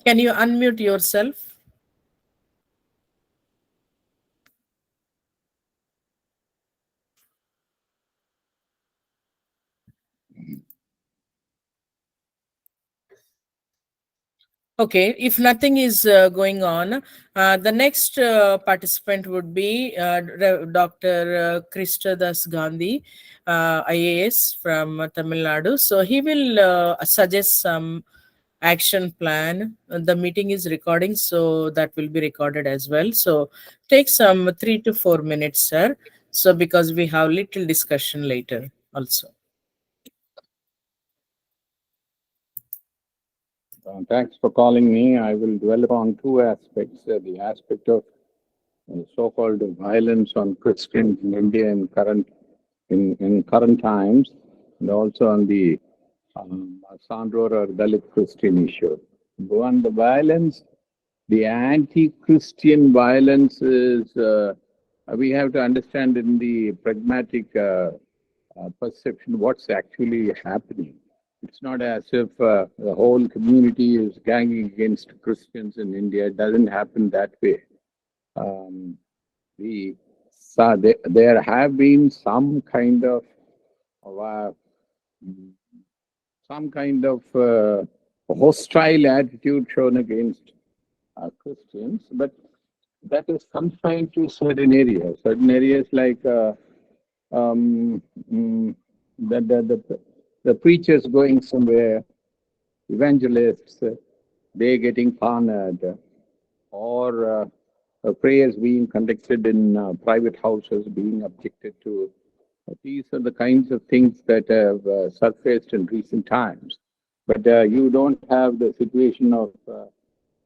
Can you unmute yourself? Okay, if nothing is going on, the next participant would be Dr. Krishnadas Gandhi, IAS from Tamil Nadu. So he will suggest some action plan. The meeting is recording, so that will be recorded as well. So take some 3 to 4 minutes, sir. So because we have little discussion later also. Thanks for calling me. I will dwell upon two aspects. The aspect of so-called violence on Christians in India in current times, and also on the Sandor or Dalit Christian issue. One, the violence, the anti-Christian violence is, we have to understand in the pragmatic perception what's actually happening. It's not as if the whole community is ganging against Christians in India. It doesn't happen that way. There have been some kind of hostile attitude shown against Christians, but that is confined to certain areas. Certain areas like um, mm, the preachers going somewhere, evangelists, they getting cornered, or prayers being conducted in private houses being objected to. These are the kinds of things that have surfaced in recent times. But you don't have the situation of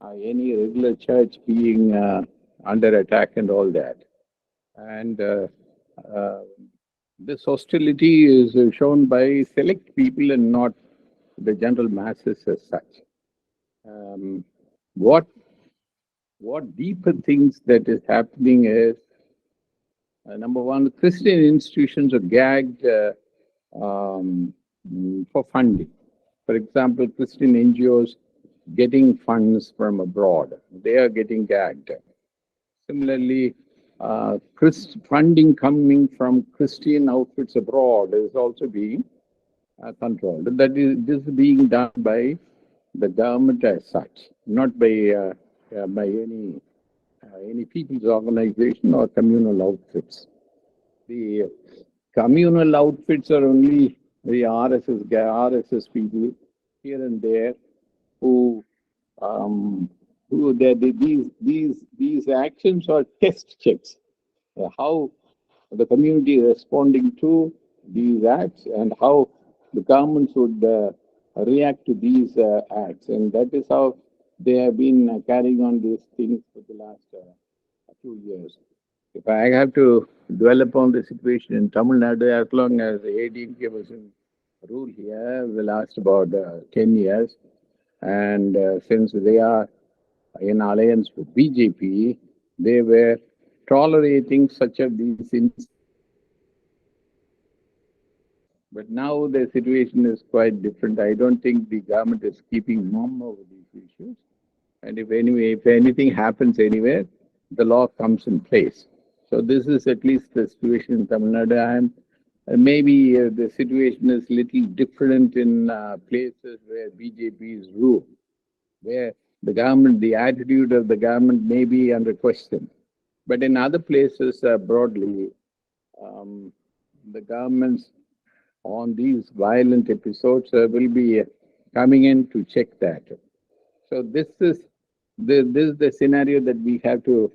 any regular church being under attack and all that. And uh, this hostility is shown by select people and not the general masses as such. What deeper things that is happening is, number one, Christian institutions are gagged for funding. For example, Christian NGOs getting funds from abroad, they are getting gagged. Similarly, funding coming from Christian outfits abroad is also being controlled. This is being done by the government as such, not by any people's organization or communal outfits. The communal outfits are only the RSS people here and there who these actions are test checks. How the community is responding to these acts and how the government should react to these acts. And that is how they have been carrying on these things for the last 2 years. If I have to dwell upon the situation in Tamil Nadu, as long as the ADMK was in rule here, the last about 10 years, and since they are in alliance with BJP, they were tolerating such of these things. But now the situation is quite different. I don't think the government is keeping mum over these issues. And if anything happens anywhere, the law comes in place. So this is at least the situation in Tamil Nadu. And maybe the situation is little different in places where BJP is rule, where the government, the attitude of the government may be under question. But in other places, broadly, the governments on these violent episodes will be coming in to check that. So this is the scenario that we have to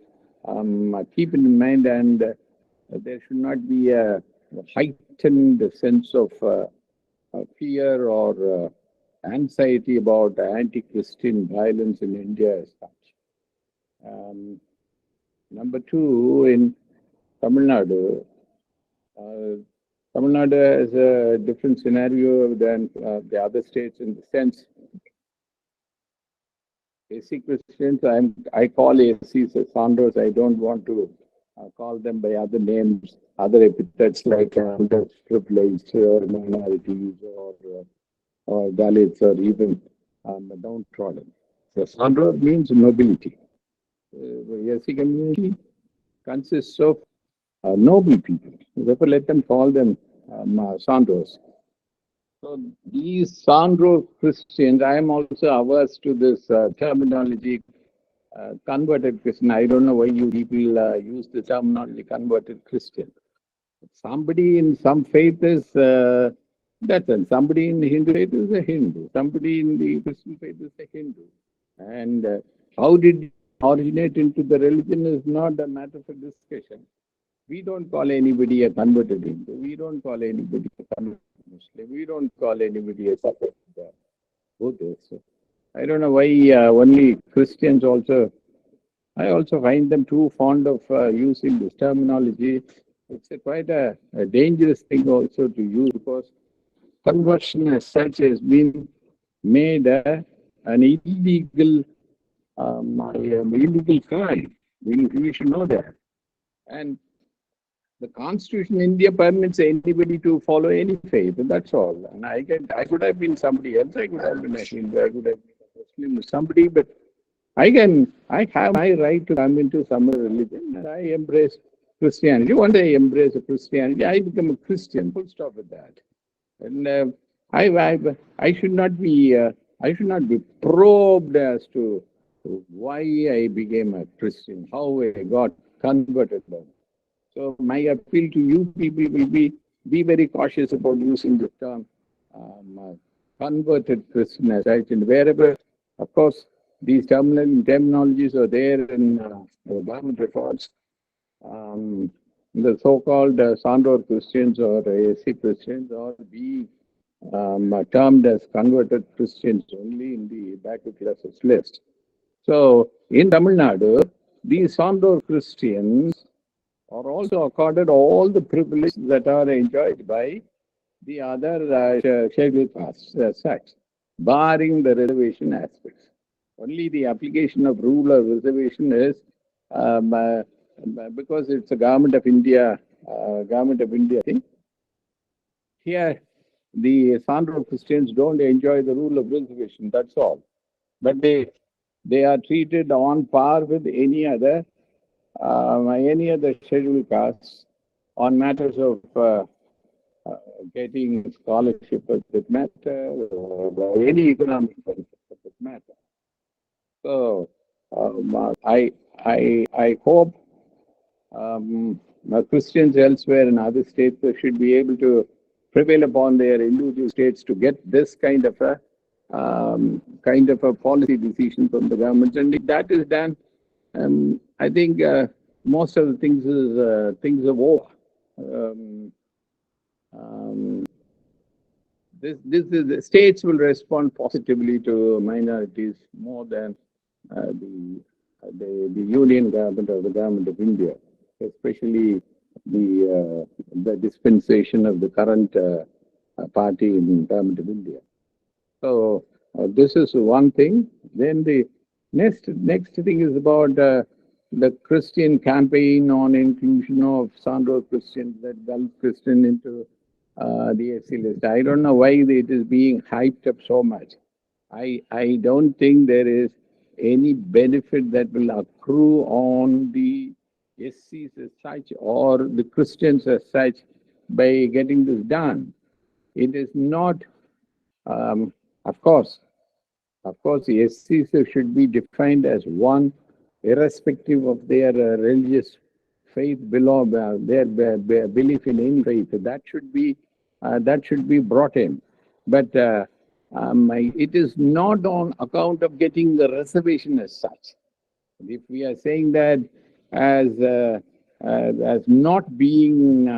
keep in mind, and there should not be a heightened sense of fear or anxiety about anti-Christian violence in India as such. Number two, in Tamil Nadu, Tamil Nadu is a different scenario than the other states in the sense AC Christians, I call ACs as Sandros. I don't want to call them by other names, other epithets like underprivileged or minorities or Dalits or even downtrodden. So Sandros means nobility. The AC community consists of noble people. Therefore, let them call them Sandros. So these Sandro Christians, I am also averse to this terminology, converted Christian. I don't know why you people use the terminology converted Christian. Somebody in some faith is that's it. Somebody in the Hindu faith is a Hindu. Somebody in the Christian faith is a Hindu. And how did it originate into the religion is not a matter for discussion. We don't call anybody a converted Hindu. We don't call anybody a converted Muslim. We don't call anybody a separate Buddhist. I don't know why only Christians also. I also find them too fond of using this terminology. It's quite a dangerous thing also to use because conversion as such has been made an illegal illegal crime. We should know that. And the Constitution in India permits anybody to follow any faith, and that's all. And I could have been somebody else. I could have been a Hindu. I could have been a Muslim, somebody. But I have my right to come into some other religion, and I embrace Christianity. Once I embrace Christianity, I become a Christian. Full stop with that. And I should not be probed as to why I became a Christian, how I got converted. So my appeal to you people will be very cautious about using the term converted Christian as such. And wherever, of course, these terminologies are there in the government records. The so-called Sandor Christians or AC Christians or be termed as converted Christians only in the backward classes list. So in Tamil Nadu, these Sandor Christians are also accorded all the privileges that are enjoyed by the other scheduled castes as such, barring the reservation aspects. Only the application of rule or reservation is because it's a government of India thing. Here, the Sandro Christians don't enjoy the rule of reservation. That's all, but they are treated on par with any other scheduled castes on matters of getting scholarship for that matter or any economic benefit for that matter. So I hope Christians elsewhere in other states should be able to prevail upon their individual states to get this kind of a kind of a policy decision from the government. And if that is done, I think most of the things are over. This is the states will respond positively to minorities more than the union government or the government of India, especially the dispensation of the current party in government of India. So this is one thing. Then the next thing is about the Christian campaign on inclusion of Sandro Christians, that Gulf Christian into the SC list. I don't know why it is being hyped up so much. I don't think there is any benefit that will accrue on the SCs as such or the Christians as such by getting this done. It is not, of course, the SCs should be defined as one, irrespective of their religious faith, their belief in any faith. That should be brought in. But it is not on account of getting the reservation as such. If we are saying that as not being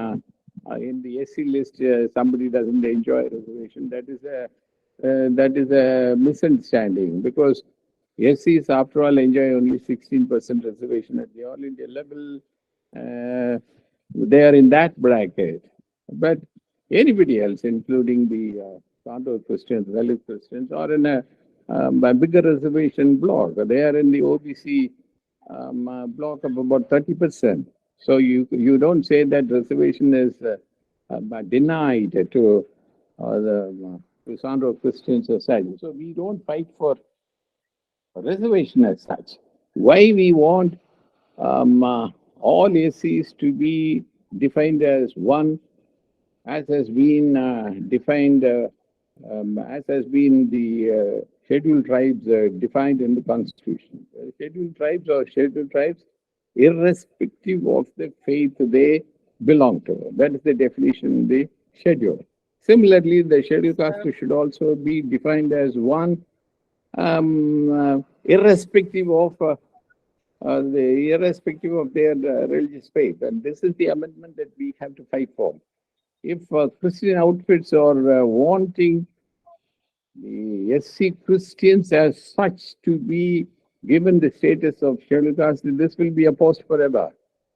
in the SC list, somebody doesn't enjoy a reservation, that is a misunderstanding, because SCs, after all, enjoy only 16% reservation at the All India level. They are in that bracket. But anybody else, including the Sandro Christians, Dalit Christians, are in a bigger reservation block. They are in the OBC block of about 30%. So you don't say that reservation is denied to the Sandro Christians as such. So we don't fight for reservation as such. Why we want all SCs to be defined as one, as has been defined, as has been the scheduled tribes defined in the Constitution. Scheduled tribes are scheduled tribes irrespective of the faith they belong to. That is the definition in the schedule. Similarly, the scheduled caste should also be defined as one, irrespective of their religious faith. And this is the amendment that we have to fight for. If Christian outfits are wanting the SC Christians as such to be given the status of scheduled caste, this will be opposed forever.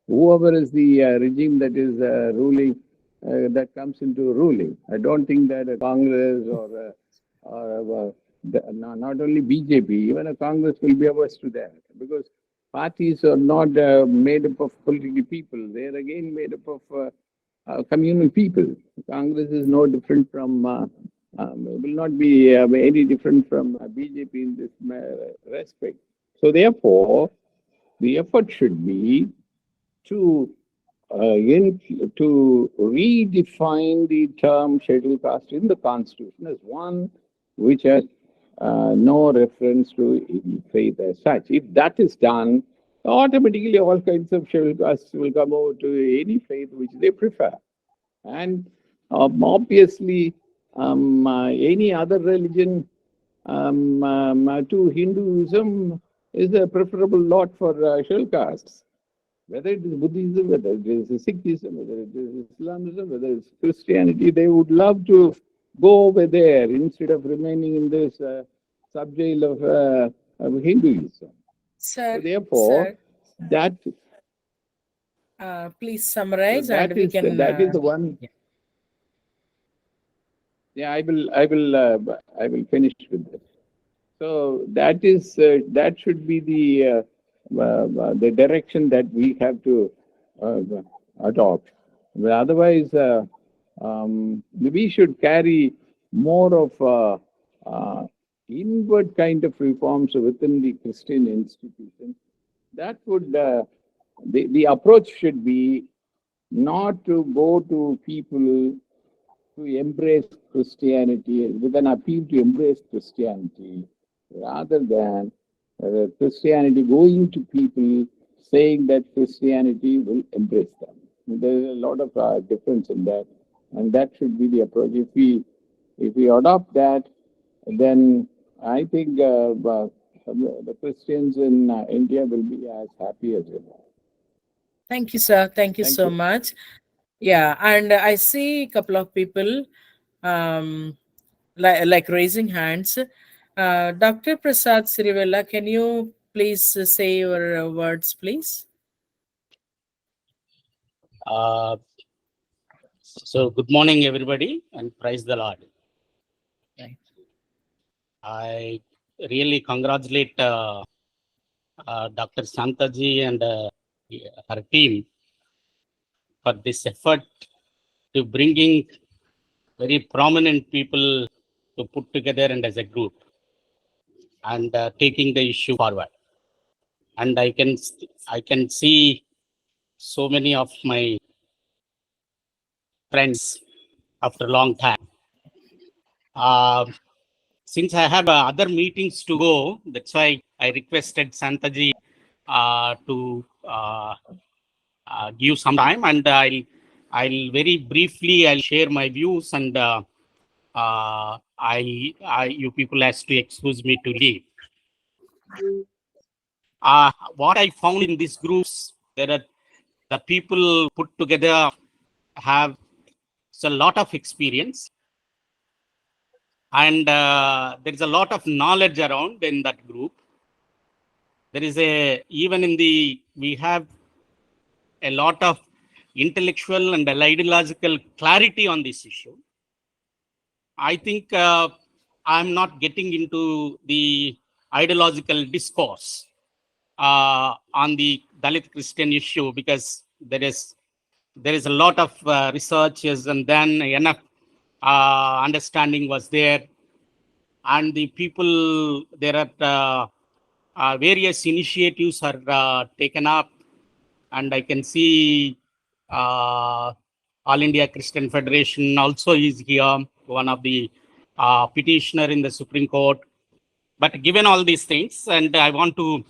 Whoever is the regime that is ruling, that comes into ruling. I don't think that a Congress or not only BJP, even a Congress will be averse to that, because parties are not made up of political people. They are again made up of communal people. Congress is no different from, will not be any different from BJP in this respect. So therefore, the effort should be to redefine the term scheduled caste in the Constitution as one which has no reference to any faith as such. If that is done, automatically all kinds of scheduled castes will come over to any faith which they prefer. And obviously, any other religion to Hinduism is a preferable lot for scheduled castes. Whether it is Buddhism, whether it is Sikhism, whether it is Islamism, whether it's Christianity, they would love to go over there instead of remaining in this subjail of Hinduism. Sir, So therefore, that please summarize that and we is can. that is the one. Yeah, I will finish with this. So that should be the direction that we have to adopt. But otherwise, we should carry more of inward kind of reforms within the Christian institution. That would the approach should be not to go to people to embrace Christianity with an appeal to embrace Christianity, rather than Christianity going to people saying that Christianity will embrace them. There is a lot of difference in that, and that should be the approach. If we adopt that, then I think the Christians in India will be as happy as you are. Thank you, sir. Thank you Thank so you. much. Yeah, and I see a couple of people um, like raising hands. Dr. Prasad Sirivella, can you please say your words, please? Uh, so good morning, everybody, and praise the Lord. Right. I really congratulate Dr. Santaji and her team for this effort to bringing very prominent people to put together and as a group and taking the issue forward. And I can see so many of my friends after a long time. Since I have other meetings to go, that's why I requested Santaji to give some time, and I'll very briefly I'll share my views, and you people has to excuse me to leave. What I found in these groups, there are the people put together have a lot of experience, and there is a lot of knowledge around in that group. There is we have a lot of intellectual and ideological clarity on this issue. I think I'm not getting into the ideological discourse on the Dalit Christian issue, because there is a lot of researches, and then enough understanding was there, and the people, there are various initiatives are taken up, and I can see All India Christian Federation also is here, one of the petitioner in the Supreme Court. But given all these things, and I want to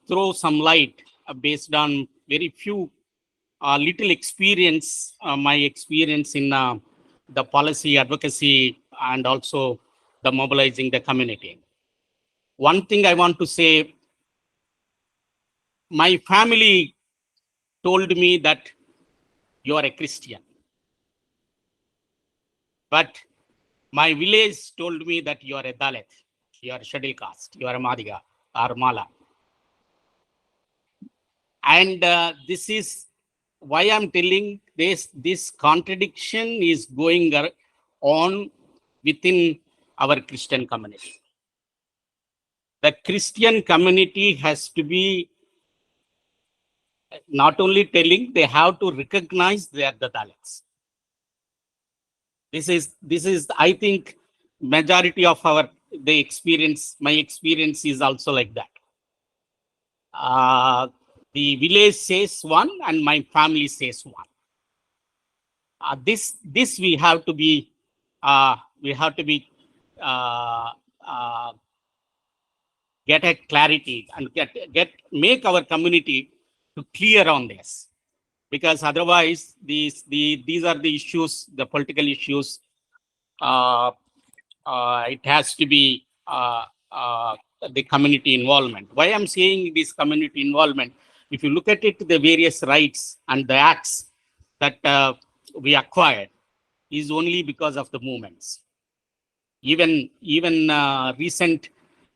throw some light based on very few little experience, my experience in the policy advocacy and also the mobilizing the community. One thing I want to say, my family told me that you are a Christian, but my village told me that you are a Dalit, you are a scheduled caste, you are a Madiga or Mala. And this is why I'm telling this contradiction is going on within our Christian community. The Christian community has to be not only telling, they have to recognize they are the Dalits. This is I think majority of the experience, my experience is also like that. The village says one and my family says one. This we have to be uh, get a clarity and make our community to clear on this, because otherwise these are the issues, the political issues. It has to be the community involvement. Why I'm saying this community involvement, if you look at it, the various rights and the acts that we acquired is only because of the movements. Even recent,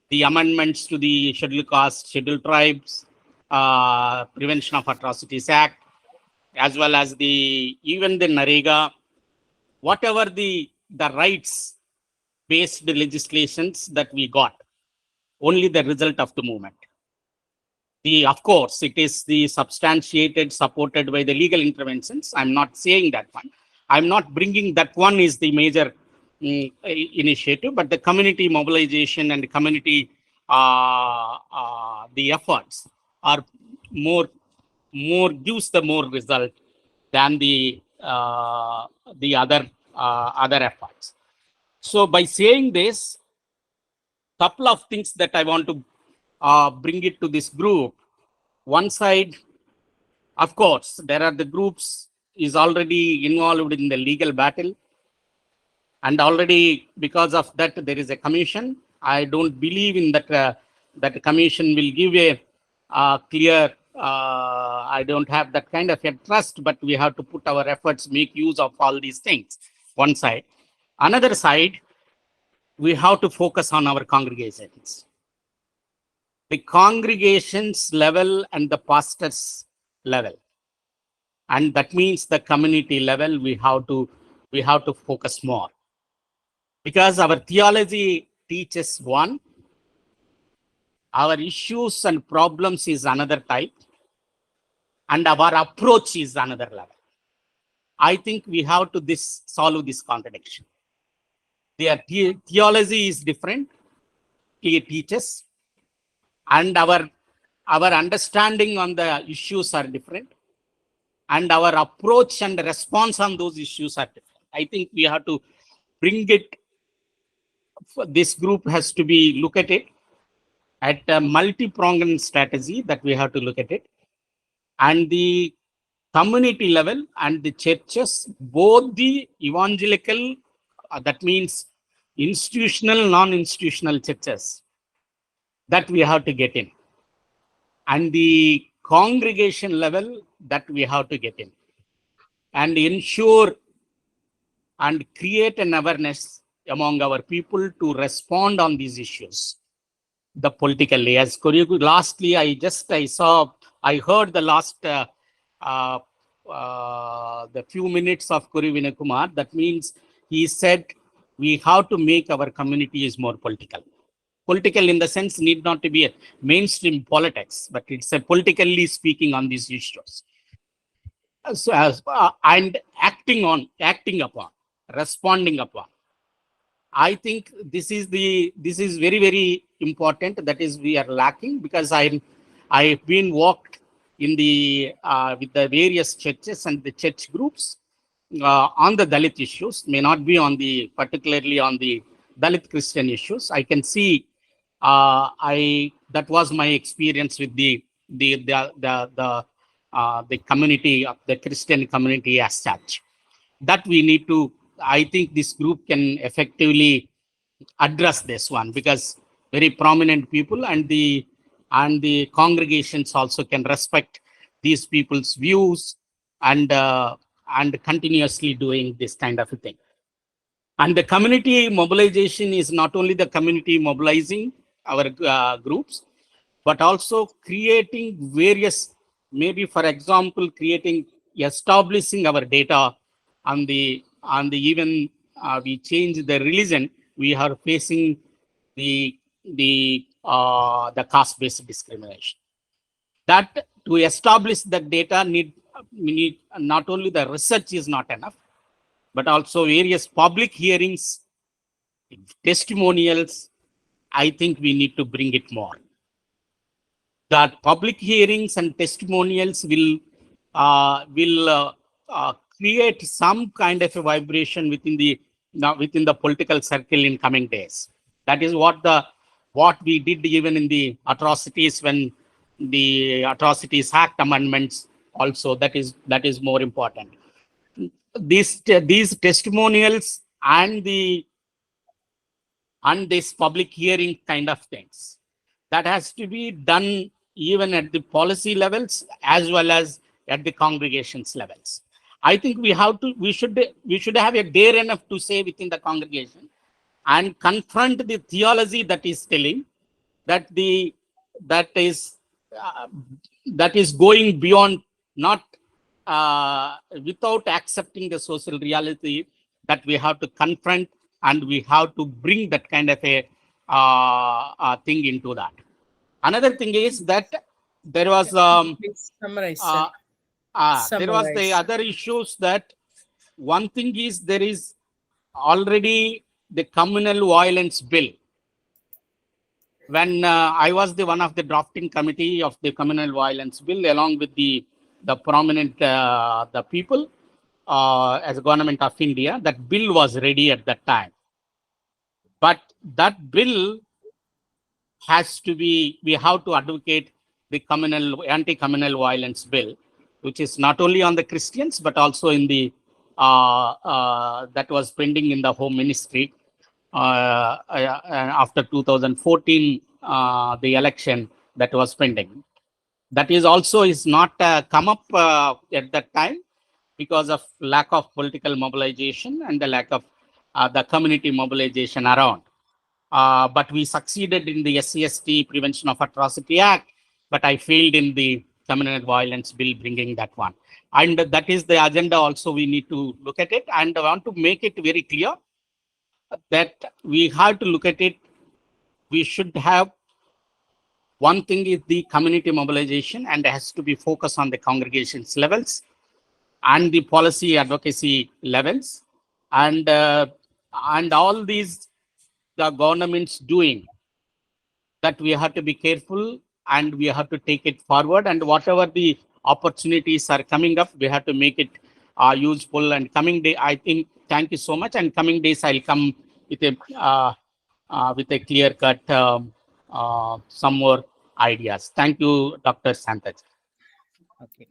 the amendments to the Scheduled Caste, Scheduled Tribes, Prevention of Atrocities Act, as well as even the NAREGA, whatever the rights based legislations that we got, only the result of the movement. Of course, it is the substantiated, supported by the legal interventions. I'm not saying that one. I'm not bringing that one is the major initiative, but the community mobilization and the community, the efforts are more gives the more result than the other efforts. So by saying this, couple of things that I want to bring it to this group. One side, of course, there are the groups is already involved in the legal battle. And already because of that, there is a commission. I don't believe in that, that commission will give a clear, I don't have that kind of a trust, but we have to put our efforts, make use of all these things, one side. Another side, we have to focus on our congregations. The congregations level and the pastors level. And that means the community level, we have to focus more. Because our theology teaches one, our issues and problems is another type, and our approach is another level. I think we have to solve this contradiction. Their theology is different, it teaches, and our understanding on the issues are different, and our approach and response on those issues are different. I think we have to bring it, this group has to be look at it at a multi-pronged strategy that we have to look at it. And the community level and the churches, both the evangelical, that means institutional, non-institutional churches, that we have to get in. And the congregation level that we have to get in. And ensure and create an awareness among our people to respond on these issues. The politically, as Koryugu, lastly, I heard the last, the few minutes of Kuri Vinay Kumar. That means he said we have to make our communities more political. Political in the sense need not to be a mainstream politics, but it's a politically speaking on these issues. So, and acting upon, responding upon. I think this is very, very important. That is, we are lacking, because I've been walked in the with the various churches and the church groups on the Dalit issues, may not be on the particularly on the Dalit Christian issues. I can see that was my experience with the community of the Christian community as such. That we need to, I think this group can effectively address this one, because very prominent people and the congregations also can respect these people's views and continuously doing this kind of a thing. And the community mobilization is not only the community mobilizing our groups, but also creating various, maybe for example, establishing our data on the even we change the religion, we are facing the caste-based discrimination. That to establish that data we need not only the research is not enough, but also various public hearings, testimonials. I think we need to bring it more. That public hearings and testimonials will create some kind of a vibration within the political circle in coming days. That is what we did even in the atrocities, when the Atrocities Act amendments also, that is more important. These testimonials and this public hearing kind of things, that has to be done even at the policy levels as well as at the congregations levels. I think we should have a dare enough to say within the congregation and confront the theology that is telling that is going beyond, not without accepting the social reality, that we have to confront, and we have to bring that kind of a thing into that. Another thing is that there was Please summarize, there was the Summarize. other issues. That one thing is, there is already the communal violence bill. When I was one of the drafting committee of the communal violence bill, along with the prominent the people as government of India, that bill was ready at that time. But that bill has to be, we have to advocate the anti-communal violence bill, which is not only on the Christians, but also in the that was pending in the Home Ministry after 2014, the election that was pending. That is also is not come up at that time because of lack of political mobilization and the lack of the community mobilization around. But we succeeded in the SCST Prevention of Atrocity Act, but I failed in the communal violence bill bringing that one. And that is the agenda also we need to look at it. And I want to make it very clear that we have to look at it. We should have one thing is the community mobilization and has to be focused on the congregations levels and the policy advocacy levels, and all these the government's doing, that we have to be careful and we have to take it forward, and whatever the opportunities are coming up, we have to make it useful. And coming day, I think, thank you so much, and coming days I'll come with a clear cut some more ideas. Thank you, Dr. Santaj. Okay.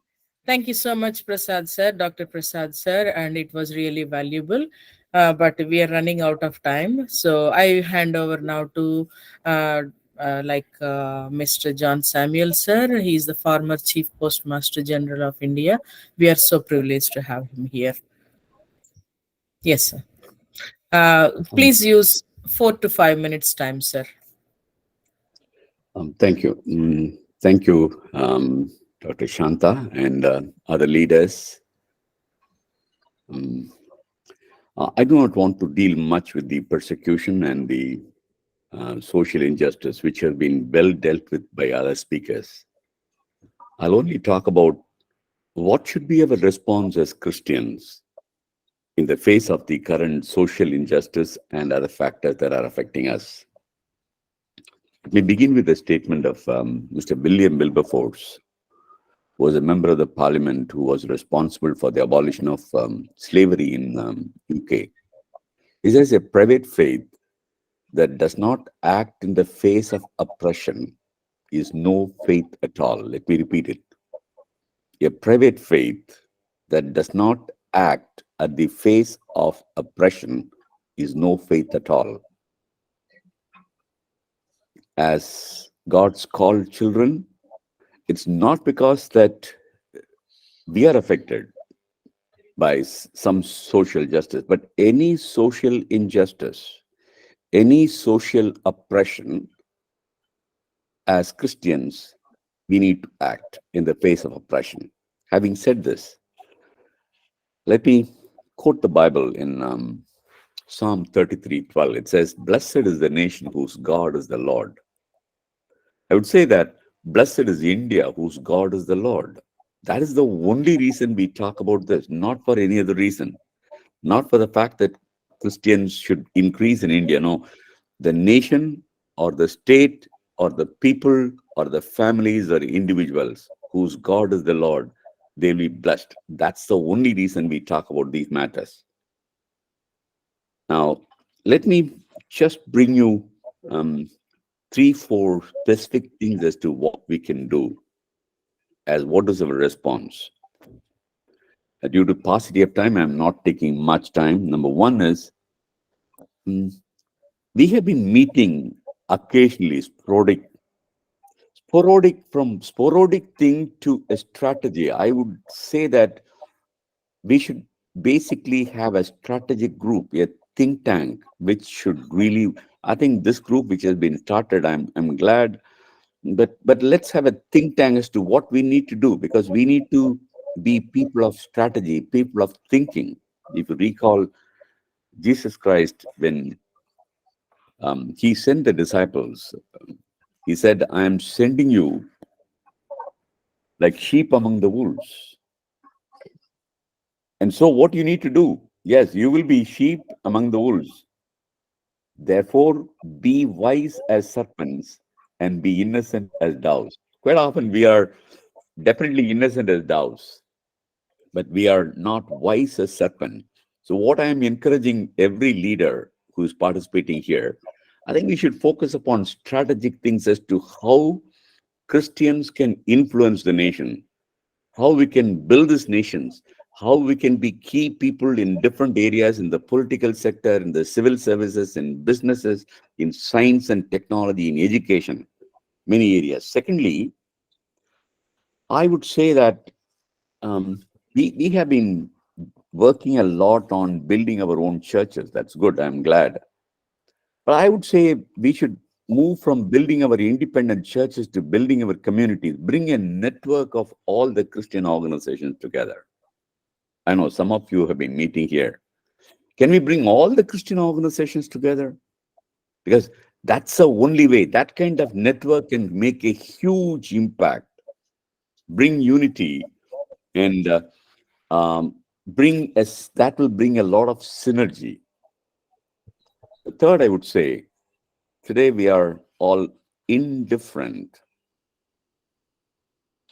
Thank you so much, Prasad sir, Dr. Prasad sir, and it was really valuable. But we are running out of time, so I hand over now to Mr. John Samuel sir. He is the former Chief Postmaster General of India. We are so privileged to have him here. Yes, sir. Please use 4 to 5 minutes time, sir. Thank you. Thank you, Dr. Shanta and other leaders. I do not want to deal much with the persecution and the social injustice, which have been well dealt with by other speakers. I'll only talk about what should be our response as Christians in the face of the current social injustice and other factors that are affecting us. Let me begin with a statement of Mr. William Wilberforce, who was a member of the parliament who was responsible for the abolition of slavery in UK. He says, a private faith that does not act in the face of oppression is no faith at all. Let me repeat it. A private faith that does not act at the face of oppression is no faith at all. As God's called children, it's not because that we are affected by some social justice, but any social injustice, any social oppression, as Christians, we need to act in the face of oppression. Having said this, let me quote the Bible in Psalm 33:12. It says, "Blessed is the nation whose God is the Lord." I would say that blessed is India whose God is the Lord. That is the only reason we talk about this, not for any other reason. Not for the fact that Christians should increase in India. No, the nation or the state or the people or the families or individuals whose God is the Lord, they'll be blessed. That's the only reason we talk about these matters. Now, let me just bring you 3-4 specific things as to what we can do, as what is our response. Due to paucity of time, I'm not taking much time. Number one is, we have been meeting occasionally, sporadic thing to a strategy. I would say that we should basically have a strategic group, a think tank, which should really, I think this group which has been started, I'm glad, but let's have a think tank as to what we need to do, because we need to be people of strategy, people of thinking. If you recall, Jesus Christ, when he sent the disciples, he said, "I am sending you like sheep among the wolves." And so what you need to do, yes, you will be sheep among the wolves. Therefore, be wise as serpents and be innocent as doves. Quite often we are definitely innocent as doves, but we are not wise as serpents. So what I am encouraging every leader who is participating here, I think we should focus upon strategic things as to how Christians can influence the nation, how we can build these nations, how we can be key people in different areas, in the political sector, in the civil services, in businesses, in science and technology, in education, many areas. Secondly, I would say that we have been working a lot on building our own churches. That's good. I'm glad. But I would say we should move from building our independent churches to building our communities, bring a network of all the Christian organizations together. I know some of you have been meeting here. Can we bring all the Christian organizations together? Because that's the only way. That kind of network can make a huge impact, bring unity, and that will bring a lot of synergy. The third, I would say, today we are all indifferent.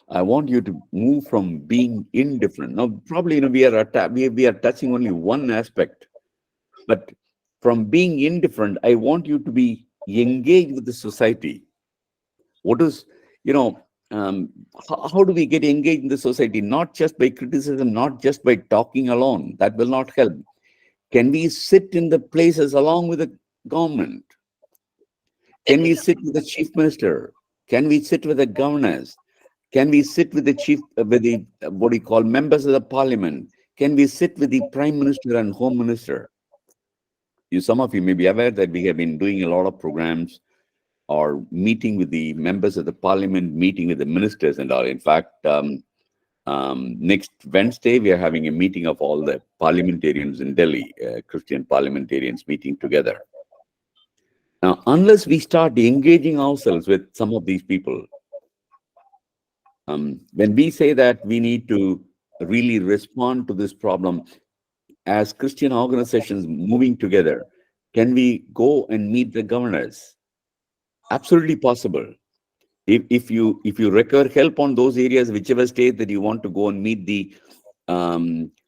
I want you to move from being indifferent. Now, probably we are touching only one aspect, but from being indifferent, I want you to be engaged with the society. What is, how do we get engaged in the society? Not just by criticism, not just by talking alone. That will not help. Can we sit in the places along with the government? Can we sit with the chief minister? Can we sit with the governors? Can we sit with the what do you call, members of the parliament? Can we sit with the prime minister and home minister? Some of you may be aware that we have been doing a lot of programs or meeting with the members of the parliament, meeting with the ministers and all. In fact, next Wednesday, we are having a meeting of all the parliamentarians in Delhi, Christian parliamentarians meeting together. Now, unless we start engaging ourselves with some of these people, when we say that we need to really respond to this problem as Christian organizations moving together, can we go and meet the governors? Absolutely possible. If you require help on those areas, whichever state that you want to go and meet the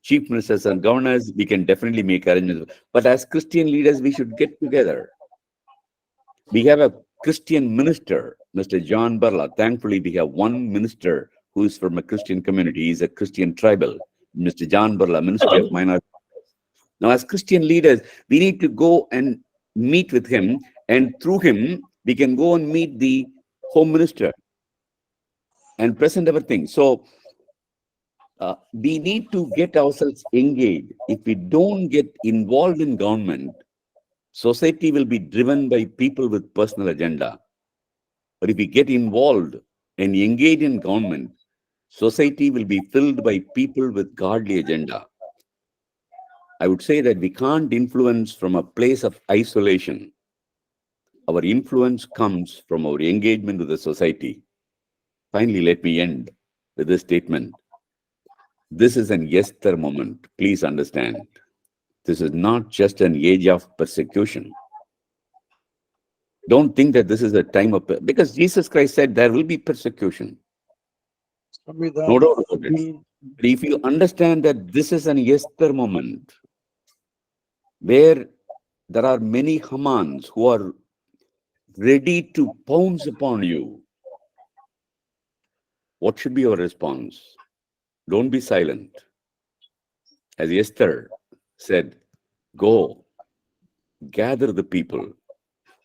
chief ministers and governors, we can definitely make arrangements. But as Christian leaders, we should get together. We have a Christian minister, Mr. John Barla. Thankfully, we have one minister who is from a Christian community. He's a Christian tribal, Mr. John Barla, Ministry of Minorities. Now, as Christian leaders, we need to go and meet with him, and through him, we can go and meet the home minister and present everything. So we need to get ourselves engaged. If we don't get involved in government, society will be driven by people with personal agenda. But if we get involved and engage in government, society will be filled by people with godly agenda. I would say that we can't influence from a place of isolation. Our influence comes from our engagement with the society. Finally, let me end with this statement. This is an Esther moment. Please understand. This is not just an age of persecution. Don't think that this is a time of, because Jesus Christ said there will be persecution. No doubt about it. But if you understand that this is an Esther moment where there are many Hamans who are ready to pounce upon you, what should be your response? Don't be silent. As Esther said, go, gather the people,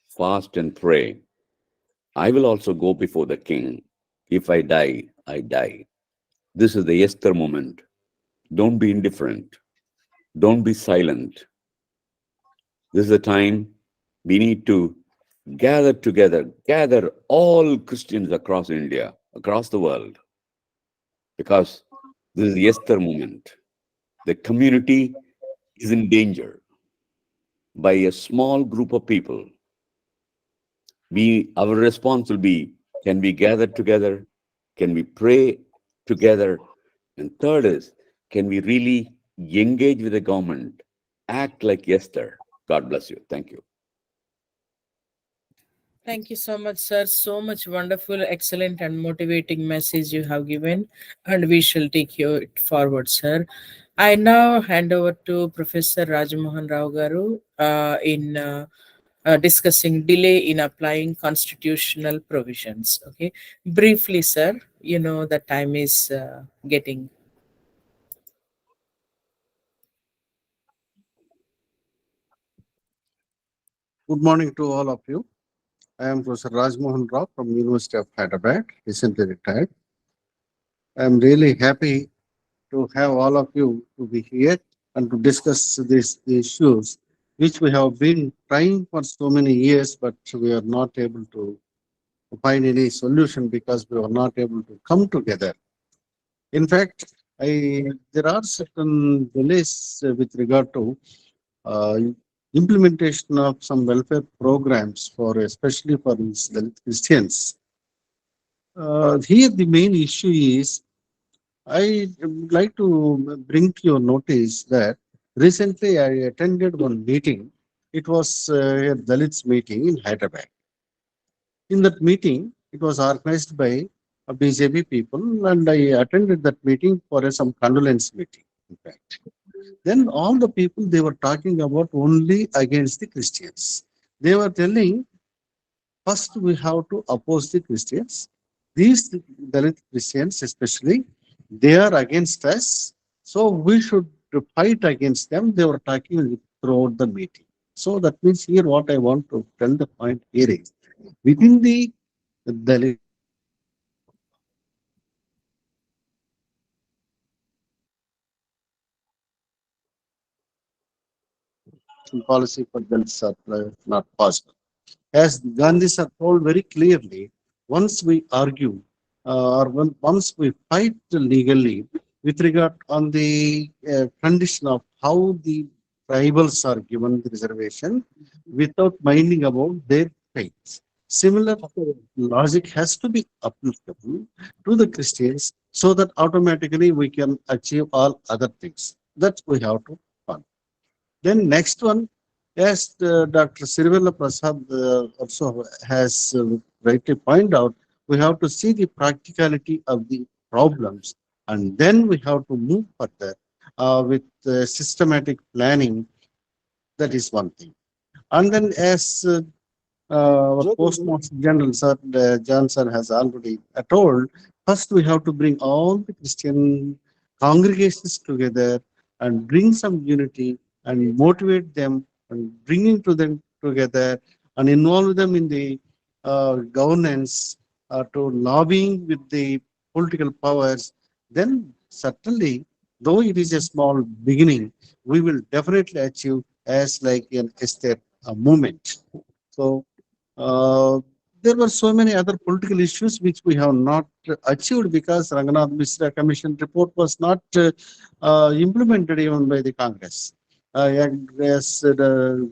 fast and pray. I will also go before the king. If I die, I die. This is the Esther moment. Don't be indifferent. Don't be silent. This is the time we need to gather together, gather all Christians across India, across the world, because this is the Esther moment. The community is in danger by a small group of people. Our response will be, can we gather together? Can we pray together? And third is, can we really engage with the government? Act like Esther. God bless you. Thank you. Thank you so much, sir. So much wonderful, excellent, and motivating message you have given, and we shall take you forward, sir. I now hand over to Professor Rajamohan Rao Garu in discussing delay in applying constitutional provisions. Okay, briefly, sir. You know the time is getting. Good morning to all of you. I am Professor Rajmohan Rao from University of Hyderabad, recently retired. I am really happy to have all of you to be here and to discuss these issues which we have been trying for so many years, but we are not able to find any solution because we are not able to come together. In fact, there are certain delays with regard to uh, implementation of some welfare programs for especially for these Dalit Christians. Here the main issue is I would like to bring to your notice that recently I attended one meeting. It was a Dalits meeting in Hyderabad. In that meeting, it was organized by BJP people, and I attended that meeting for some condolence meeting. In fact, then all the people they were talking about only against the Christians. They were telling first we have to oppose the Christians. These Dalit Christians, especially, they are against us. So we should fight against them. They were talking throughout the meeting. So that means here what I want to tell the point here is within the Dalit policy for Dalits are not possible. As Gandhi sir told very clearly, once we argue once we fight legally with regard on the condition of how the tribals are given the reservation without minding about their faith. Similar logic has to be applicable to the Christians so that automatically we can achieve all other things. That we have to follow. Then next one, as Dr. Sirvella Prasad also has rightly pointed out, we have to see the practicality of the problems and then we have to move further with systematic planning. That is one thing. And then as our Postmaster General, Sir John Sir has already told, first we have to bring all the Christian congregations together and bring some unity and motivate them and bringing to them together and involve them in the governance to lobbying with the political powers. Then certainly, though it is a small beginning, we will definitely achieve as like an estate movement. So uh, there were so many other political issues which we have not achieved because Ranganath Mishra Commission report was not implemented even by the Congress. As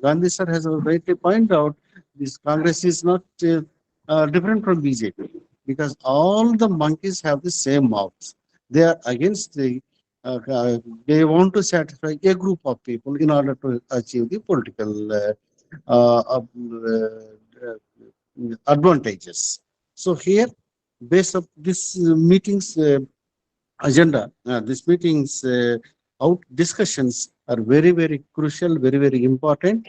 Gandhi sir has rightly pointed out, this Congress is not different from BJP because all the monkeys have the same mouths. They are against the they want to satisfy a group of people in order to achieve the political advantages. So here, based on this meeting's agenda, this meeting's out discussions are very, very crucial, very, very important.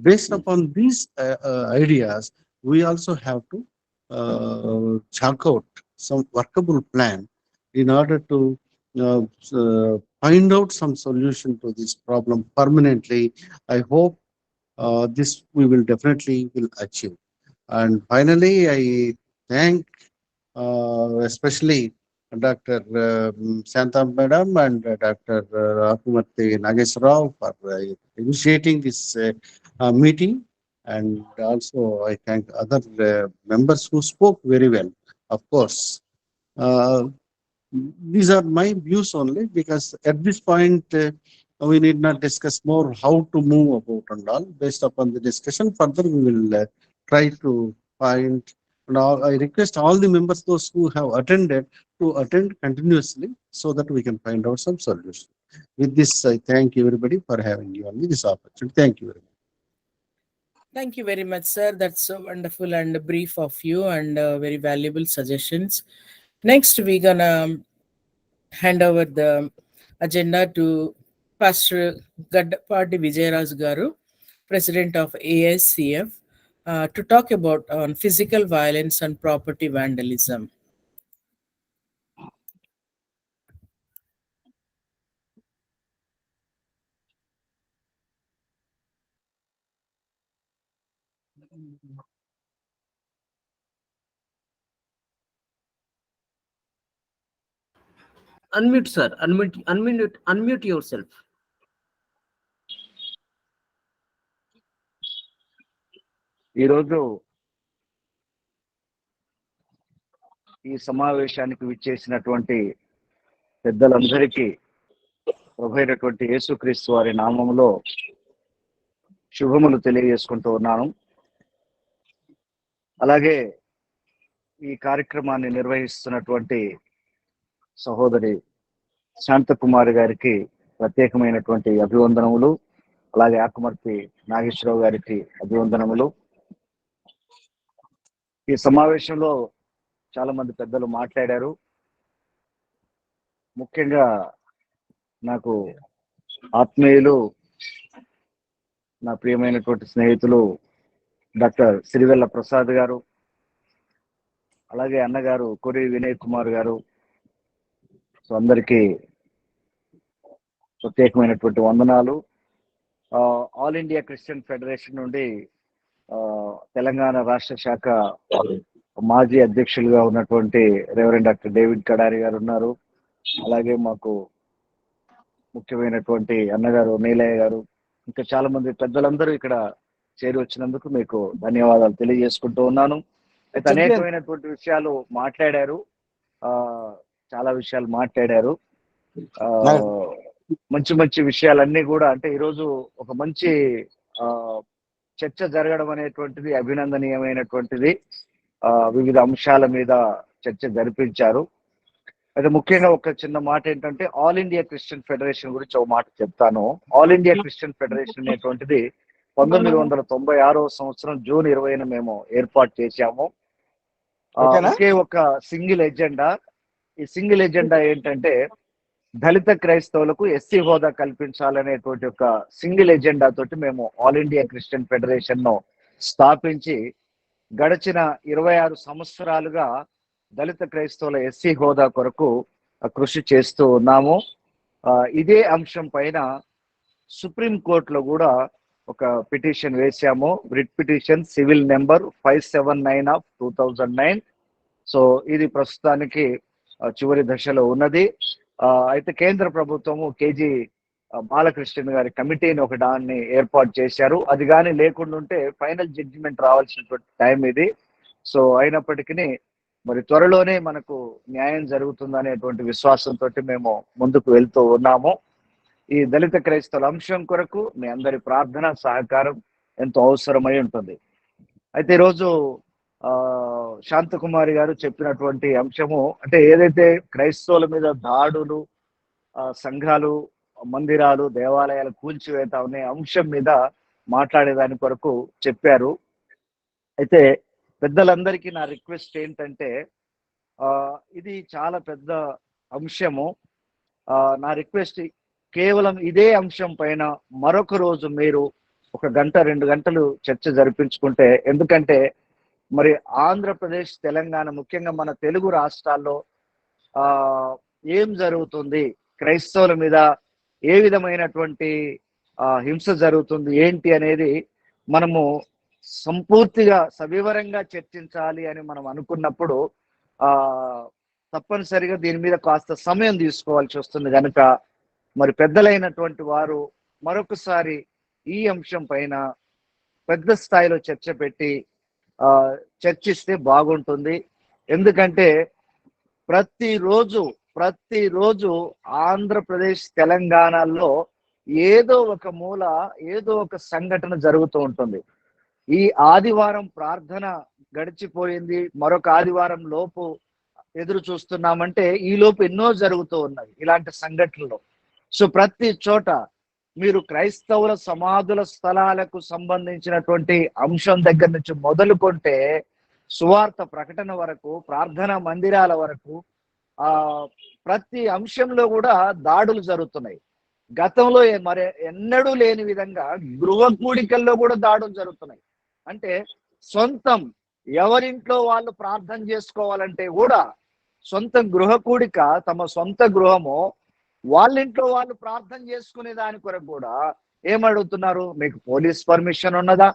Based upon these ideas, we also have to chalk out some workable plan in order to find out some solution to this problem permanently. I hope this we will definitely will achieve. And finally, I thank especially Dr. Santa Madam and Dr. Rakumati Nagesh Rao for initiating this meeting. And also, I thank other members who spoke very well, of course. Uh, these are my views only because at this point we need not discuss more how to move about and all. Based upon the discussion, further we will try to find. And all, I request all the members, those who have attended, to attend continuously so that we can find out some solution. With this, I thank everybody for having me on this opportunity. Thank you very much. Thank you very much, sir. That's so wonderful and brief of you and very valuable suggestions. Next, we're gonna hand over the agenda to Pastor Gaddapati Vijayaraj Garu, President of ASCF, to talk about on physical violence and property vandalism. Unmute, sir. Unmute yourself. ఈరోజు ఈ సమావేశానికి విచ్చేసినటువంటి పెద్దలందరికీ ప్రభు అయినటువంటి యేసుక్రీస్తు వారి నామములో శుభములు తెలియజేసుకుంటూ ఉన్నాను. అలాగే ఈ కార్యక్రమాన్ని నిర్వహిస్తున్నటువంటి సహోదరి శాంతకుమారి గారికి ప్రత్యేకమైనటువంటి అభివందనములు, అలాగే ఆకుమర్తి నాగేశ్వరరావు గారికి అభివందనములు. ఈ సమావేశంలో చాలా మంది పెద్దలు మాట్లాడారు. ముఖ్యంగా నాకు ఆత్మీయులు, నా ప్రియమైనటువంటి స్నేహితులు డాక్టర్ సిరివెల్ల ప్రసాద్ గారు, అలాగే అన్నగారు కొరి వినయ్ కుమార్ గారు, సో అందరికీ ప్రత్యేకమైనటువంటి వందనాలు. ఆల్ ఇండియా క్రిస్టియన్ ఫెడరేషన్ నుండి తెలంగాణ రాష్ట్ర శాఖ మాజీ అధ్యక్షులుగా ఉన్నటువంటి రెవరెండ్ డాక్టర్ డేవిడ్ కడారి గారు ఉన్నారు. అలాగే మాకు ముఖ్యమైనటువంటి అన్నగారు నీలయ్య గారు, ఇంకా చాలా మంది పెద్దలందరూ ఇక్కడ చేరి వచ్చినందుకు మీకు ధన్యవాదాలు తెలియజేసుకుంటూ ఉన్నాను. అయితే అనేకమైనటువంటి విషయాలు మాట్లాడారు, చాలా విషయాలు మాట్లాడారు. మంచి మంచి విషయాలన్నీ కూడా, అంటే ఈరోజు ఒక మంచి చర్చ జరగడం అనేటువంటిది అభినందనీయమైనటువంటిది. వివిధ అంశాల మీద చర్చ జరిపించారు. అయితే ముఖ్యంగా ఒక చిన్న మాట ఏంటంటే, ఆల్ ఇండియా క్రిస్టియన్ ఫెడరేషన్ గురించి ఒక మాట చెప్తాను. ఆల్ ఇండియా క్రిస్టియన్ ఫెడరేషన్ అనేటువంటిది 1996వ సంవత్సరం జూన్ 20న మేము ఏర్పాటు చేశాము. ఒకే ఒక సింగిల్ ఎజెండా. ఈ సింగిల్ ఎజెండా ఏంటంటే, దళిత క్రైస్తవులకు ఎస్సీ హోదా కల్పించాలనేటువంటి ఒక సింగిల్ ఎజెండా తోటి మేము ఆల్ ఇండియా క్రిస్టియన్ ఫెడరేషన్ ను స్థాపించి గడిచిన 26 సంవత్సరాలుగా దళిత క్రైస్తవుల ఎస్సీ హోదా కొరకు కృషి చేస్తూ ఉన్నాము. ఇదే అంశం పైన సుప్రీం కోర్టులో కూడా ఒక పిటిషన్ వేశాము. Writ petition civil number 579 of 2009. So ఇది ప్రస్తుతానికి చివరి దశలో ఉన్నది. అయితే కేంద్ర ప్రభుత్వము కేజీ బాలకృష్ణ గారి కమిటీని ఒక దాన్ని ఏర్పాటు చేశారు. అది కానీ లేకుండా ఉంటే ఫైనల్ జడ్జిమెంట్ రావాల్సినటువంటి టైం ఇది. సో అయినప్పటికీ మరి త్వరలోనే మనకు న్యాయం జరుగుతుందనేటువంటి విశ్వాసంతో మేము ముందుకు వెళ్తూ ఉన్నాము. ఈ దళిత క్రైస్తవుల అంశం కొరకు మీ అందరి ప్రార్థన సహకారం ఎంతో అవసరమై ఉంటుంది. అయితే ఈరోజు శాంతకుమారి గారు చెప్పినటువంటి అంశము, అంటే ఏదైతే క్రైస్తవుల మీద దాడులు, సంఘాలు, మందిరాలు, దేవాలయాలు కూల్చివేత అనే అంశం మీద మాట్లాడేదాని కొరకు చెప్పారు. అయితే పెద్దలందరికీ నా రిక్వెస్ట్ ఏంటంటే, ఇది చాలా పెద్ద అంశము. నా రిక్వెస్ట్ కేవలం ఇదే అంశం పైన మరొక రోజు మీరు 1 గంట 2 గంటలు చర్చ జరిపించుకుంటే, ఎందుకంటే మరి ఆంధ్రప్రదేశ్, తెలంగాణ, ముఖ్యంగా మన తెలుగు రాష్ట్రాల్లో ఏం జరుగుతుంది, క్రైస్తవుల మీద ఏ విధమైనటువంటి హింస జరుగుతుంది ఏంటి అనేది మనము సంపూర్తిగా సవివరంగా చర్చించాలి అని మనం అనుకున్నప్పుడు తప్పనిసరిగా దీని మీద కాస్త సమయం తీసుకోవాల్సి వస్తుంది. కనుక మరి పెద్దలైనటువంటి వారు మరొకసారి ఈ అంశం పైన పెద్ద స్థాయిలో చర్చ పెట్టి చర్చిస్తే బాగుంటుంది. ఎందుకంటే ప్రతిరోజు ఆంధ్రప్రదేశ్, తెలంగాణలో ఏదో ఒక మూల, ఏదో ఒక సంఘటన జరుగుతూ ఉంటుంది. ఈ ఆదివారం ప్రార్థన గడిచిపోయింది, మరొక ఆదివారం లోపు ఎదురు చూస్తున్నామంటే ఈ లోపు ఎన్నో జరుగుతూ ఉన్నాయి ఇలాంటి సంఘటనలు. సో ప్రతి చోట మీరు క్రైస్తవుల సమాధుల స్థలాలకు సంబంధించినటువంటి అంశం దగ్గర నుంచి మొదలుకొంటే సువార్త ప్రకటన వరకు, ప్రార్థనా మందిరాల వరకు ప్రతి అంశంలో కూడా దాడులు జరుగుతున్నాయి. గతంలో మరి ఎన్నడూ లేని విధంగా గృహ కూడికల్లో కూడా దాడులు జరుగుతున్నాయి. అంటే సొంతం ఎవరింట్లో వాళ్ళు ప్రార్థన చేసుకోవాలంటే కూడా సొంత గృహ కూడిక, తమ సొంత గృహము, వాళ్ళింట్లో వాళ్ళు ప్రార్థన చేసుకునే దాని కొరకు కూడా ఏమడుగుతున్నారు, మీకు పోలీస్ పర్మిషన్ ఉన్నదా,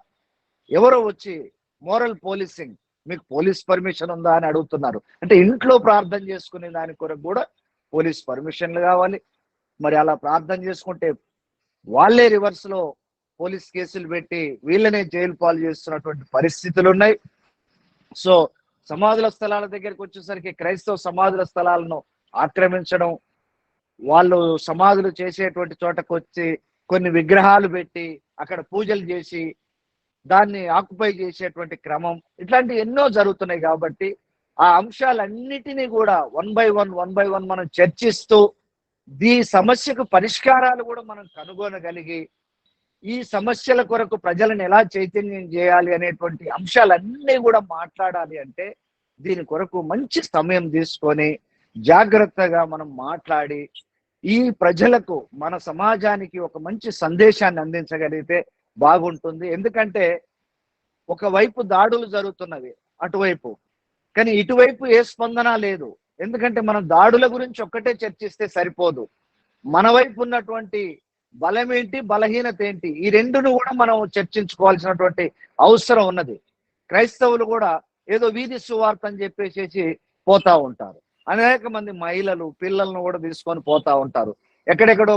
ఎవరో వచ్చి మోరల్ పోలీసింగ్, మీకు పోలీస్ పర్మిషన్ ఉందా అని అడుగుతున్నారు. అంటే ఇంట్లో ప్రార్థన చేసుకునే దాని కొరకు కూడా పోలీస్ పర్మిషన్లు కావాలి. మరి అలా ప్రార్థన చేసుకుంటే వాళ్ళే రివర్స్ లో పోలీస్ కేసులు పెట్టి వీళ్ళనే జైలు పాలు చేస్తున్నటువంటి పరిస్థితులు ఉన్నాయి. సో సమాధుల స్థలాల దగ్గరికి వచ్చేసరికి క్రైస్తవ సమాధుల స్థలాలను ఆక్రమించడం, వాళ్ళు సమాధులు చేసేటువంటి చోటకు వచ్చి కొన్ని విగ్రహాలు పెట్టి అక్కడ పూజలు చేసి దాన్ని ఆక్యుపై చేసేటువంటి క్రమం, ఇట్లాంటి ఎన్నో జరుగుతున్నాయి. కాబట్టి ఆ అంశాలన్నిటినీ కూడా వన్ బై వన్ మనం చర్చిస్తూ ఈ సమస్యకు పరిష్కారాలు కూడా మనం కనుగొనగలిగి ఈ సమస్యల కొరకు ప్రజలను ఎలా చైతన్యం చేయాలి అనేటువంటి అంశాలన్నీ కూడా మాట్లాడాలి అంటే దీని కొరకు మంచి సమయం తీసుకొని జాగ్రత్తగా మనం మాట్లాడి ఈ ప్రజలకు, మన సమాజానికి ఒక మంచి సందేశాన్ని అందించగలిగితే బాగుంటుంది. ఎందుకంటే ఒకవైపు దాడులు జరుగుతున్నవి అటువైపు, కానీ ఇటువైపు ఏ స్పందన లేదు. ఎందుకంటే మనం దాడుల గురించి ఒక్కటే చర్చిస్తే సరిపోదు. మన వైపు ఉన్నటువంటి బలం ఏంటి, బలహీనత ఏంటి, ఈ రెండును కూడా మనం చర్చించుకోవాల్సినటువంటి అవసరం ఉన్నది. క్రైస్తవులు కూడా ఏదో వీధి సువార్త అని చెప్పేసి పోతా ఉంటారు. అనేక మంది మహిళలు పిల్లలను కూడా తీసుకొని పోతా ఉంటారు. ఎక్కడెక్కడో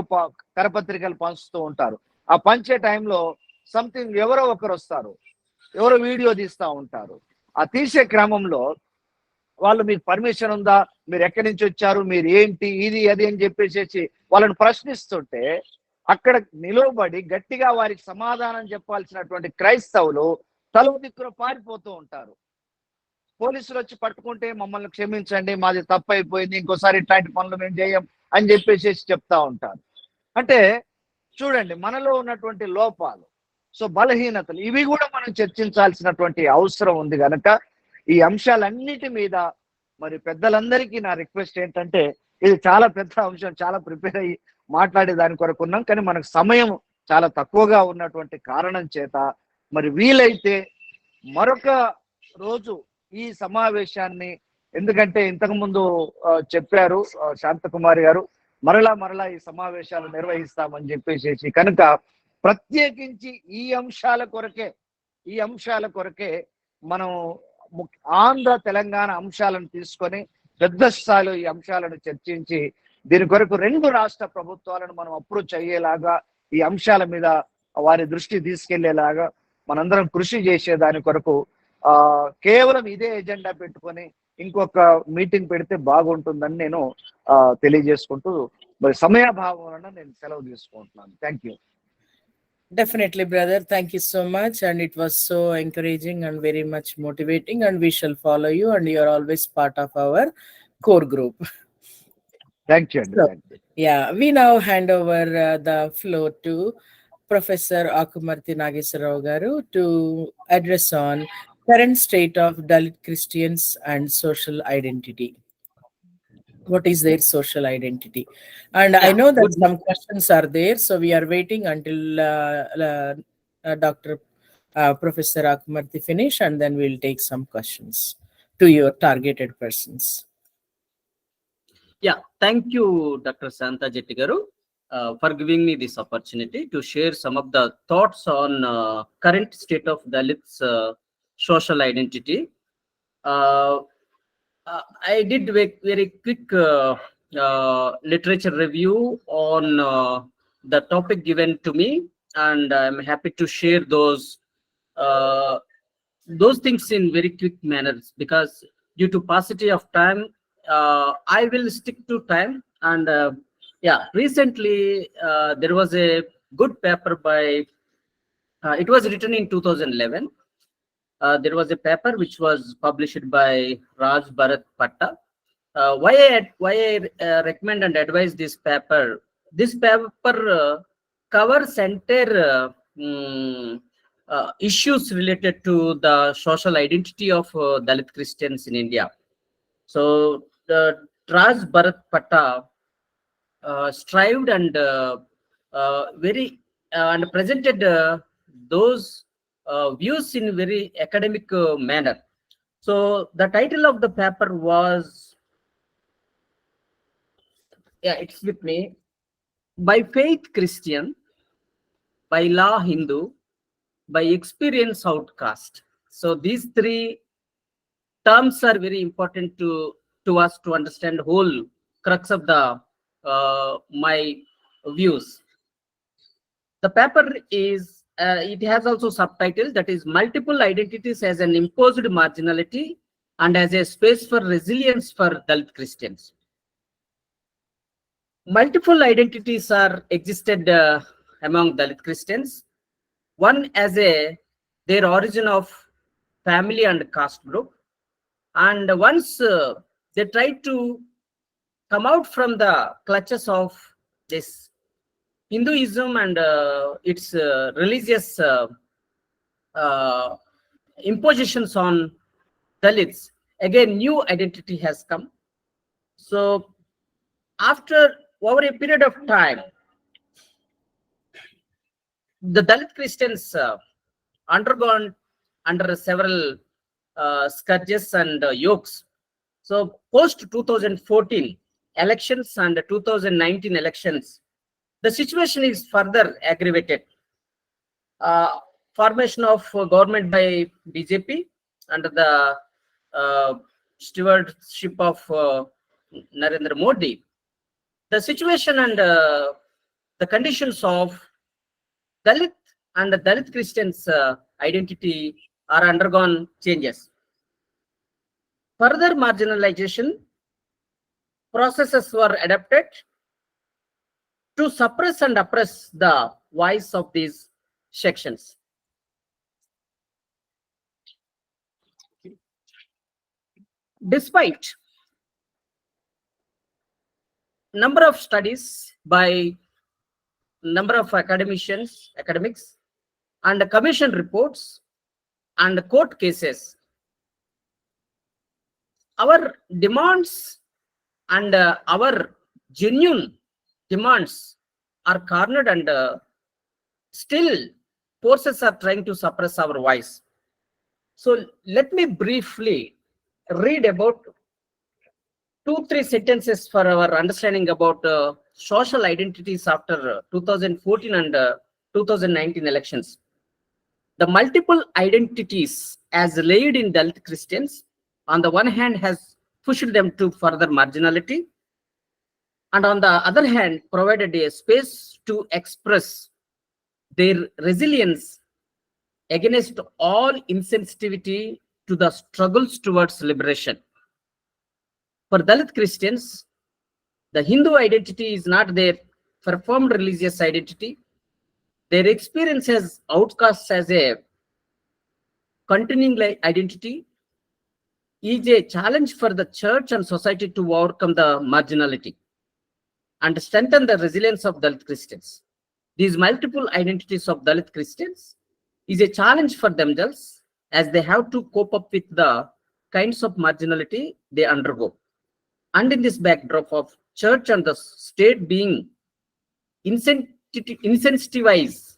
కరపత్రికలు పంచుతూ ఉంటారు. ఆ పంచే టైంలో సంథింగ్ ఎవరో ఒకరు వస్తారు, ఎవరో వీడియో తీస్తూ ఉంటారు. ఆ తీసే క్రమంలో వాళ్ళు మీకు పర్మిషన్ ఉందా, మీరు ఎక్కడి నుంచి వచ్చారు, మీరు ఏంటి, ఇది అది అని చెప్పేసి వాళ్ళని ప్రశ్నిస్తుంటే అక్కడ నిలవబడి గట్టిగా వారికి సమాధానం చెప్పాల్సినటువంటి క్రైస్తవులు తల దిక్కున పారిపోతూ ఉంటారు. పోలీసులు వచ్చి పట్టుకుంటే మమ్మల్ని క్షమించండి, మాది తప్పు అయిపోయింది, ఇంకోసారి ఇట్లాంటి పనులు మేము చేయం అని చెప్పేసి చెప్తా ఉంటారు. అంటే చూడండి మనలో ఉన్నటువంటి లోపాలు, సో బలహీనతలు, ఇవి కూడా మనం చర్చించాల్సినటువంటి అవసరం ఉంది. కనుక ఈ అంశాలన్నిటి మీద మరి పెద్దలందరికీ నా రిక్వెస్ట్ ఏంటంటే, ఇది చాలా పెద్ద అంశం, చాలా ప్రిపేర్ అయ్యి మాట్లాడే దాని కొరకు ఉన్నాం, కానీ మనకు సమయం చాలా తక్కువగా ఉన్నటువంటి కారణం చేత మరి వీలైతే మరొక రోజు ఈ సమావేశాన్ని, ఎందుకంటే ఇంతకు ముందు చెప్పారు శాంతకుమారి గారు, మరలా ఈ సమావేశాలు నిర్వహిస్తామని చెప్పేసి, కనుక ప్రత్యేకించి ఈ అంశాల కొరకే మనం ఆంధ్ర తెలంగాణ అంశాలను తీసుకొని పెద్ద స్థాయిలో ఈ అంశాలను చర్చించి దీని కొరకు 2 రాష్ట్ర ప్రభుత్వాలను మనం అప్రోచ్ అయ్యేలాగా, ఈ అంశాల మీద వారి దృష్టి తీసుకెళ్లేలాగా మనందరం కృషి చేసే దాని కొరకు కేవలం ఇదే ఎజెండా పెట్టుకొని ఇంకొక మీటింగ్ పెడితే బాగుంటుందని నేను తెలియజేసుకుంటూ మరి సమయాభావం వలన నేను సెలవు తీసుకుంటున్నాను. Thank you. Definitely, brother. Thank you so much. And it was so encouraging and very much motivating. And we shall follow you. And you are always part of our core group. Thank you. So, yeah, we now hand over the floor to Professor Akumarthi Nageswarrao Garu to address on current state of Dalit Christians and social identity. What is their social identity? And I know that some questions are there, so we are waiting until Dr. Professor Akumarthi finish, and then we'll take some questions to your targeted persons. Yeah, thank you, Dr. Santa Jetty Garu, for giving me this opportunity to share some of the thoughts on current state of Dalits social identity. I did a very quick literature review on the topic given to me, and I'm happy to share those things in very quick manners, because due to paucity of time, I will stick to time. And recently there was a good paper by, it was written in 2011. There was a paper which was published by Raj Bharat Patta. Why I recommend and advise this paper? This paper covers entire issues related to the social identity of Dalit Christians in India. So Raj Bharat Patta strived and and presented those views in very academic manner. So the title of the paper was, it's with me, By Faith Christian, by Law Hindu, by experience outcast. So these three terms are very important to us to understand whole crux of the my views. The paper is it has also subtitle, that is multiple identities as an imposed marginality and as a space for resilience for Dalit Christians. Multiple identities are existed among Dalit Christians. One as their origin of family and caste group, and once they try to come out from the clutches of this Hinduism and its religious impositions on Dalits, again new identity has come. So after over a period of time, the Dalit Christians undergone under several scourges and yokes. So post 2014 elections and 2019 elections, the situation is further aggravated. Formation of government by BJP under the stewardship of Narendra Modi. The situation and the conditions of Dalit and the Dalit Christians' identity are undergone changes. Further marginalization processes were adopted to suppress and oppress the voice of these sections. Despite number of studies by number of academics, and commission reports and court cases, our demands and our genuine demands are cornered, and still forces are trying to suppress our voice. So let me briefly read about 2-3 sentences for our understanding about social identities after 2014 and 2019 elections. The multiple identities as laid in Dalit Christians, on the one hand, has pushed them to further marginality, and on the other hand, provided a space to express their resilience against all insensitivity to the struggles towards liberation. For Dalit Christians, the Hindu identity is not their performed religious identity. Their experience as outcasts as a continuing identity is a challenge for the church and society to overcome the marginality and strengthen the resilience of Dalit Christians. These multiple identities of Dalit Christians is a challenge for themselves, as they have to cope up with the kinds of marginality they undergo. And in this backdrop of church and the state being insensitivized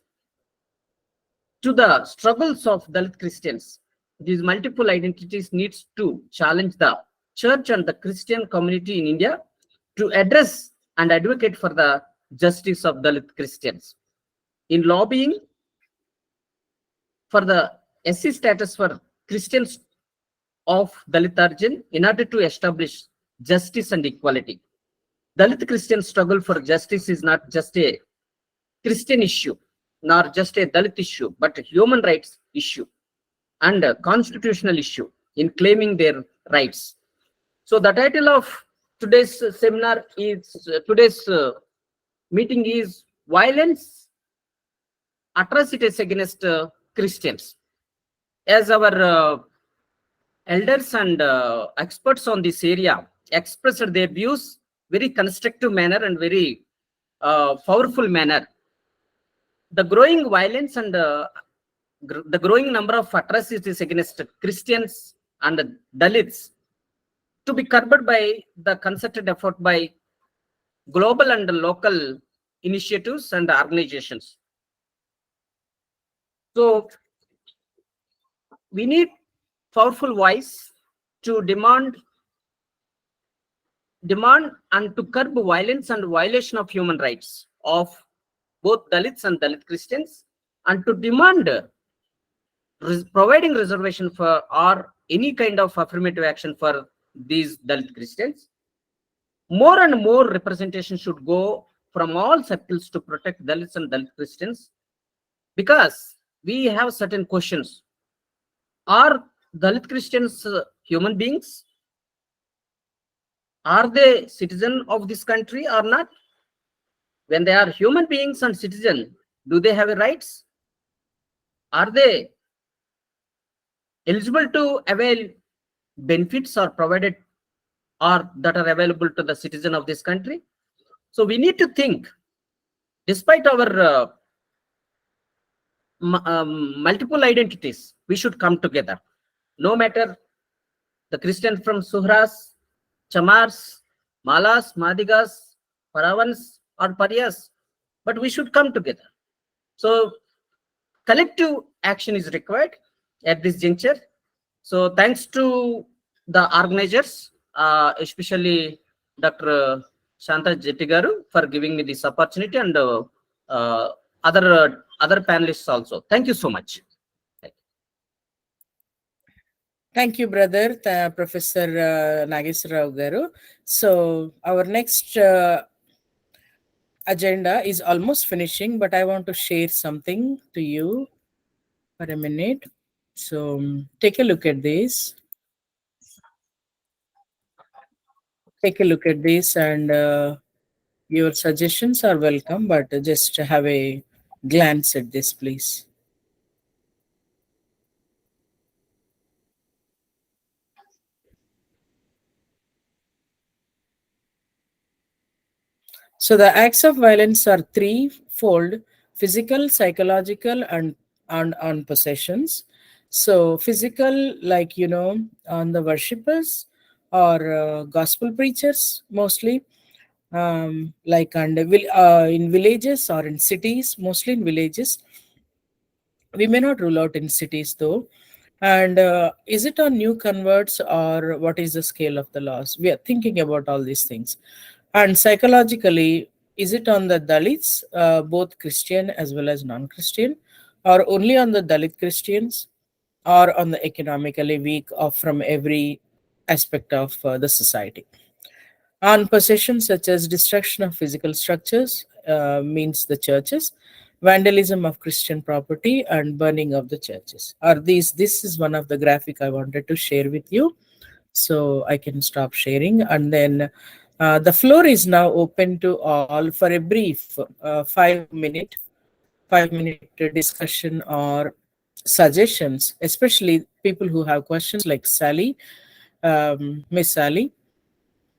to the struggles of Dalit Christians, these multiple identities needs to challenge the church and the Christian community in India to address and advocate for the justice of Dalit Christians. In lobbying for the SC status for Christians of Dalit origin in order to establish justice and equality. Dalit Christian struggle for justice is not just a Christian issue, nor just a Dalit issue, but a human rights issue and a constitutional issue in claiming their rights. So the title of today's seminar is, today's meeting is Violence, Atrocities Against Christians. As our elders and experts on this area expressed their views very constructive manner and very powerful manner, the growing violence and the growing number of atrocities against Christians and Dalits to be curbed by the concerted effort by global and local initiatives and organizations. So we need powerful voice to demand and to curb violence and violation of human rights of both Dalits and Dalit Christians, and to demand providing reservation for or any kind of affirmative action for these Dalit Christians. More and more representation should go from all circles to protect Dalits and Dalit Christians, because we have certain questions. Are Dalit Christians human beings? Are they citizen of this country or not? When they are human beings and citizen, do they have rights? Are they eligible to avail benefits or provided or that are available to the citizen of this country? So we need to think, despite our multiple identities, we should come together. No matter the Christian from Suhras, Chamars, Malas, Madigas, Paravans, or Parias, but we should come together. So collective action is required at this juncture. So thanks to the organizers, especially Dr. Shanta Jettigaru, for giving me this opportunity, and other panelists also. Thank you so much. Thank you, brother, Professor Nageswara Garu. So our next agenda is almost finishing, but I want to share something to you for a minute. So take a look at this. Take a look at this, and your suggestions are welcome, but just have a glance at this, please. So the acts of violence are threefold: physical, psychological, and on possessions. So physical, like, on the worshippers or gospel preachers mostly, like in villages or in cities, mostly in villages. We may not rule out in cities though. And is it on new converts, or what is the scale of the loss? We are thinking about all these things. And psychologically, is it on the Dalits, both Christian as well as non-Christian, or only on the Dalit Christians, or on the economically weak from every aspect of the society? On possessions such as destruction of physical structures, means the churches, vandalism of Christian property, and burning of the churches. This is one of the graphic I wanted to share with you. So I can stop sharing, and then the floor is now open to all for a brief 5-minute discussion or suggestions, especially people who have questions like Sally, Miss Sally,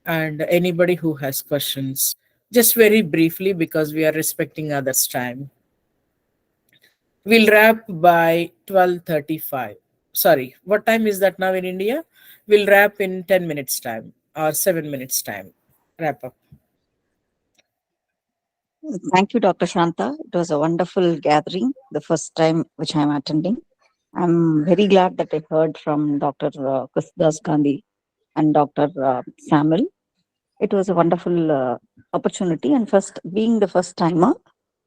and anybody who has questions. Just very briefly, because we are respecting others' time. We'll wrap by 12:35. Sorry, what time is that now in India? We'll wrap in 10 minutes time or 7 minutes time. Wrap up. Thank you, Dr. Shanta. It was a wonderful gathering, the first time which I'm attending. I'm very glad that I heard from Dr. Krishdas Gandhi and Dr. Samuel. It was a wonderful opportunity, and being the first timer,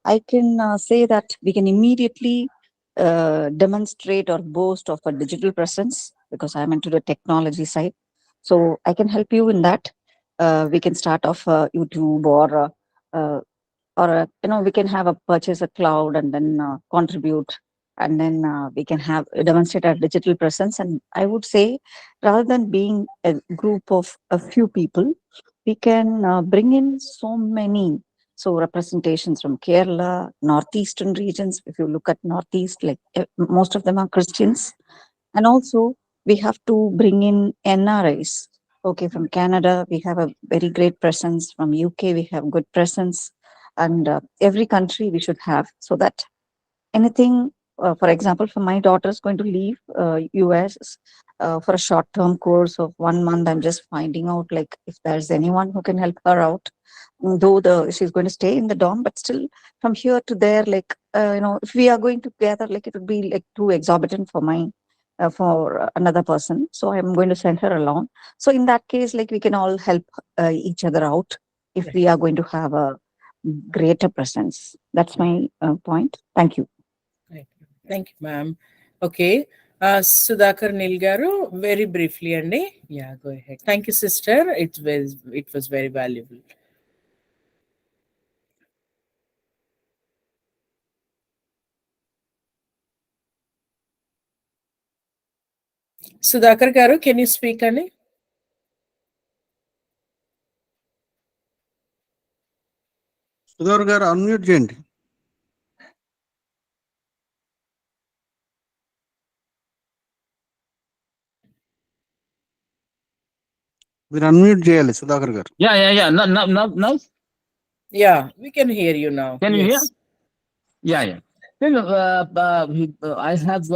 I can say that we can immediately demonstrate or boast of a digital presence, because I'm into the technology side. So I can help you in that. We can start off YouTube, or we can have a purchase a cloud and then contribute, and then we can have demonstrate our digital presence. And I would say, rather than being a group of a few people, we can bring in so many representations from Kerala, northeastern regions. If you look at northeast, like most of them are Christians. And also we have to bring in NRIs. Okay, from Canada we have a very great presence. From UK we have good presence, and every country we should have, so that anything, for example, for my daughter is going to leave US for a short-term course of 1 month. I'm just finding out like if there's anyone who can help her out, though she's going to stay in the dorm, but still from here to there, like if we are going together, like it would be like too exorbitant for for another person. So I'm going to send her along. So in that case, like we can all help each other out if we are going to have a greater presence. That's my point. Thank you. Thank you, ma'am. Okay. Sudhakar Nilgaru, very briefly, Andy. Yeah, go ahead. Thank you, sister. It was very valuable. Sudhakar Garu, can you speak, Andy? Sudhakar గారు unmute చేయండి. మీరు unmute చేయాలి సుధాకర్ గారు. Yeah. Now, Yeah, we can hear you now. can you hear? Yes. Yeah. Then, I have,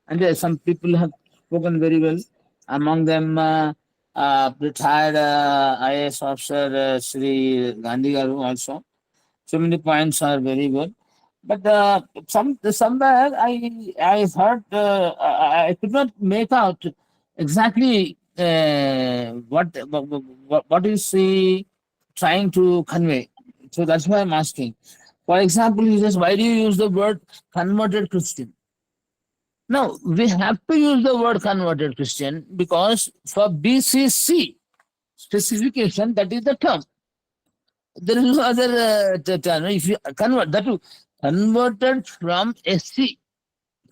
and some people have spoken very well. Among them, retired IAS officer Sri Gandhi Garu also. So many points are very good. But somewhere I heard I could not make out exactly what is he trying to convey. So that's why I'm asking. For example, he says, why do you use the word converted Christian? Now, we have to use the word converted Christian because for BCC specification, that is the term. There is no other term. If you convert that to converted from SC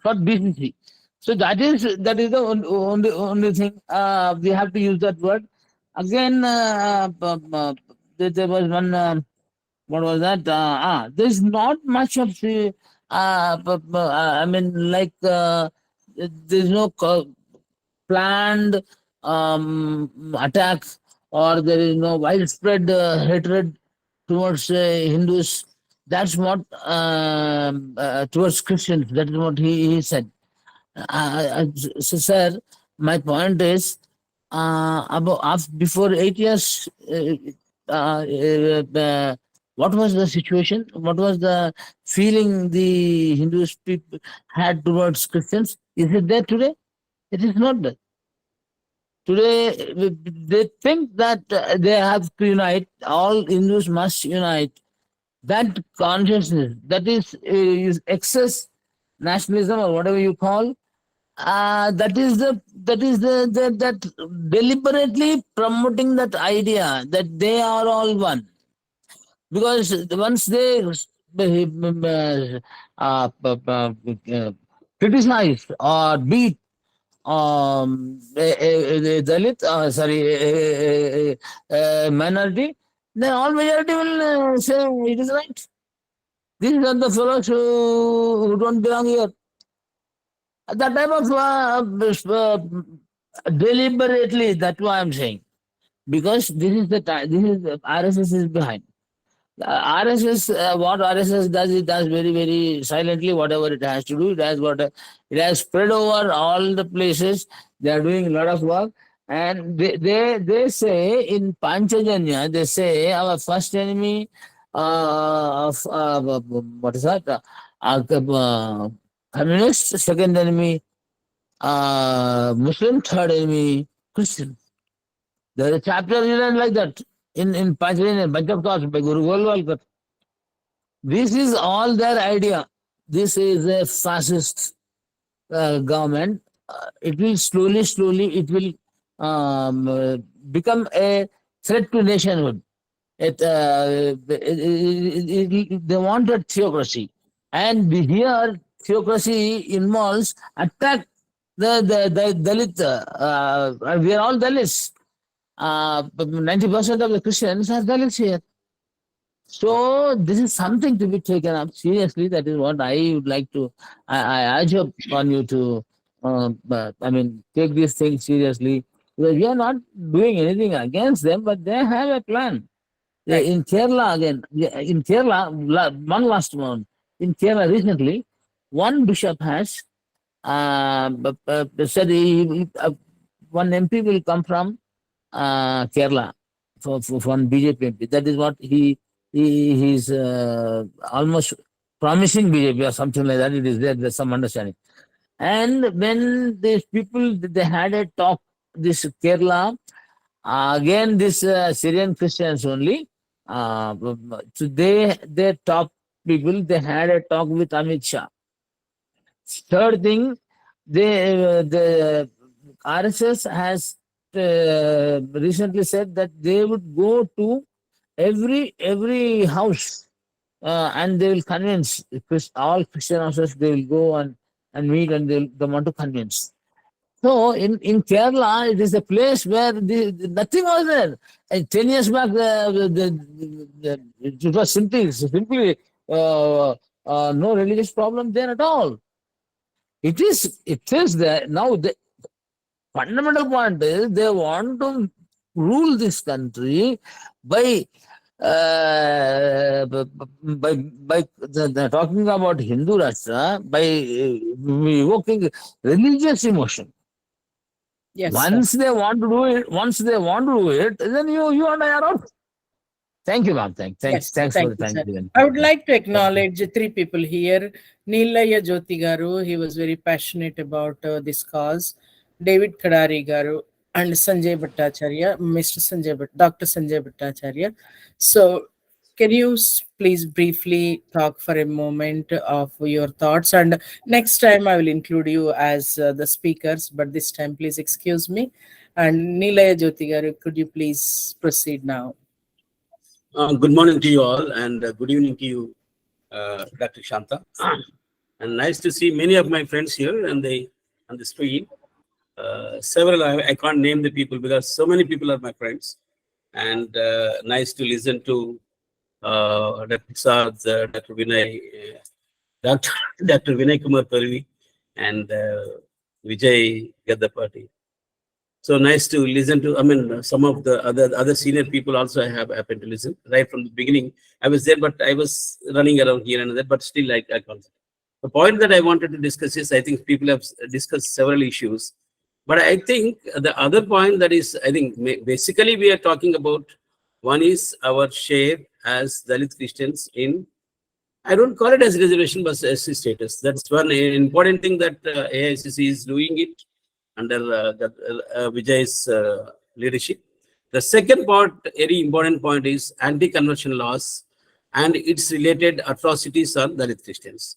for BCC. So that is the only thing we have to use that word. Again, there was one. What was that? There's not much of the. I mean, like there's no planned attack, or there is no widespread hatred towards Hindus. That's what towards Christians. That is what he said. So, sir, my point is before 8 years. What was the situation? What was the feeling the Hindus people had towards Christians? Is it there today? It is not there. Today, they think that they have to unite, all Hindus must unite. That consciousness, that is excess nationalism or whatever you call, that is that deliberately promoting that idea that they are all one. Because once they criticize or beat Dalit, minority, then all majority will say it is right. These are the fellows who don't belong here. That type of deliberately, that's why I'm saying. Because this is the time, this is RSS is behind. RSS, what RSS does, it does very, very silently, whatever it has to do. It has spread over all the places. They are doing a lot of work. And they say in Panchajanya, they say our first enemy of what is that? Communist, second enemy Muslim, third enemy Christian. There is a chapter written like that in Panchajanya, bunch of thoughts by Guru Golwalkar. This is all their idea. This is a fascist government. It will slowly, it will become a threat to nationhood. They wanted theocracy. And here, theocracy involves attack the Dalit. We are all Dalits. 90% of the Christians are Dalits here. So this is something to be taken up seriously. That is what I would like to. I urge upon you to, take this thing seriously, because we are not doing anything against them, but they have a plan. Right. In Kerala again, in Kerala, one last one. In Kerala recently, one bishop has said one MP will come from Kerala for one BJP MP. That is what he's almost promising BJP or something like that. It is there. There's some understanding. And when these people they had a talk, this Kerala again, this Syrian Christians only. So they top people. They had a talk with Amit Shah. Third thing, the RSS has recently said that they would go to every house and they will convince all Christian houses. They will go and meet and they want to convince. So in Kerala, it is a place where nothing was there. And 10 years back, it was simply no religious problem there at all. It is there now. The fundamental point is they want to rule this country by talking about Hindu Rashtra, by evoking religious emotion. Yes, Once they want to do it, then you and I are out. Thank you, ma'am. Thanks Thank for you, the time sir. given. I would like to acknowledge three people here. Neelaya Jyoti Garu, he was very passionate about this cause. David Kadari Garu and Sanjay Bhattacharya, Dr. Sanjay Bhattacharya. So, can you please briefly talk for a moment of your thoughts? And next time I will include you as the speakers, but this time please excuse me. And Neelaya Jyoti Garu, could you please proceed now? Good morning to you all, and good evening to you, Dr. Shanta. And nice to see many of my friends here on the screen. Several, I can't name the people because so many people are my friends. And nice to listen to Dr. Prasad, Dr. Vinay, Dr. Vinay Kumar Parvi, and Vijay Gaddapati. So nice to listen to. I mean, some of the other senior people also I have happened to listen right from the beginning. I was there, but I was running around here and there. But still, I can't. The point that I wanted to discuss is, I think people have discussed several issues, but I think the other point that is, I think basically we are talking about, one is our share as Dalit Christians in, I don't call it as reservation, but as status. That's one important thing that AICC is doing it under Vijay's leadership. The second part, very important point, is anti-conversion laws and its related atrocities on Dalit Christians.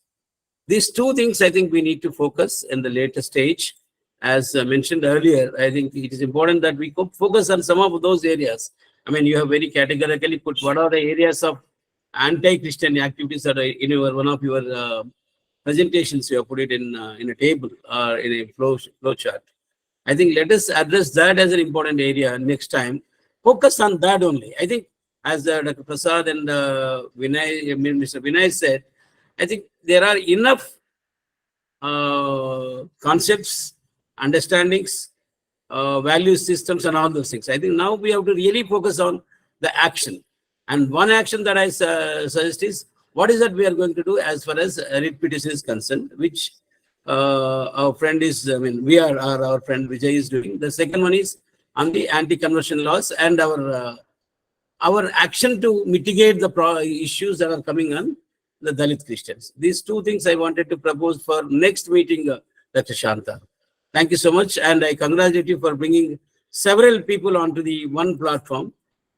These two things I think we need to focus in the later stage. As mentioned earlier, I think it is important that we focus on some of those areas. I mean, you have very categorically put what are the areas of anti-Christian activities that are in one of your presentations. You have put it in a table or in a flow chart. I think let us address that as an important area next time. Focus on that only. I think as Dr. Prasad and Vinay, Mr. Vinay said, I think there are enough concepts, understandings, value systems, and all those things. I think now we have to really focus on the action. And one action that I suggest is, what is that we are going to do as far as writ petition is concerned, which our friend is, I mean, our friend Vijay is doing. The second one is on the anti-conversion laws and our action to mitigate the issues that are coming on the Dalit Christians. These two things I wanted to propose for next meeting, Dr. Shanta. Thank you so much, and I congratulate you for bringing several people onto the one platform.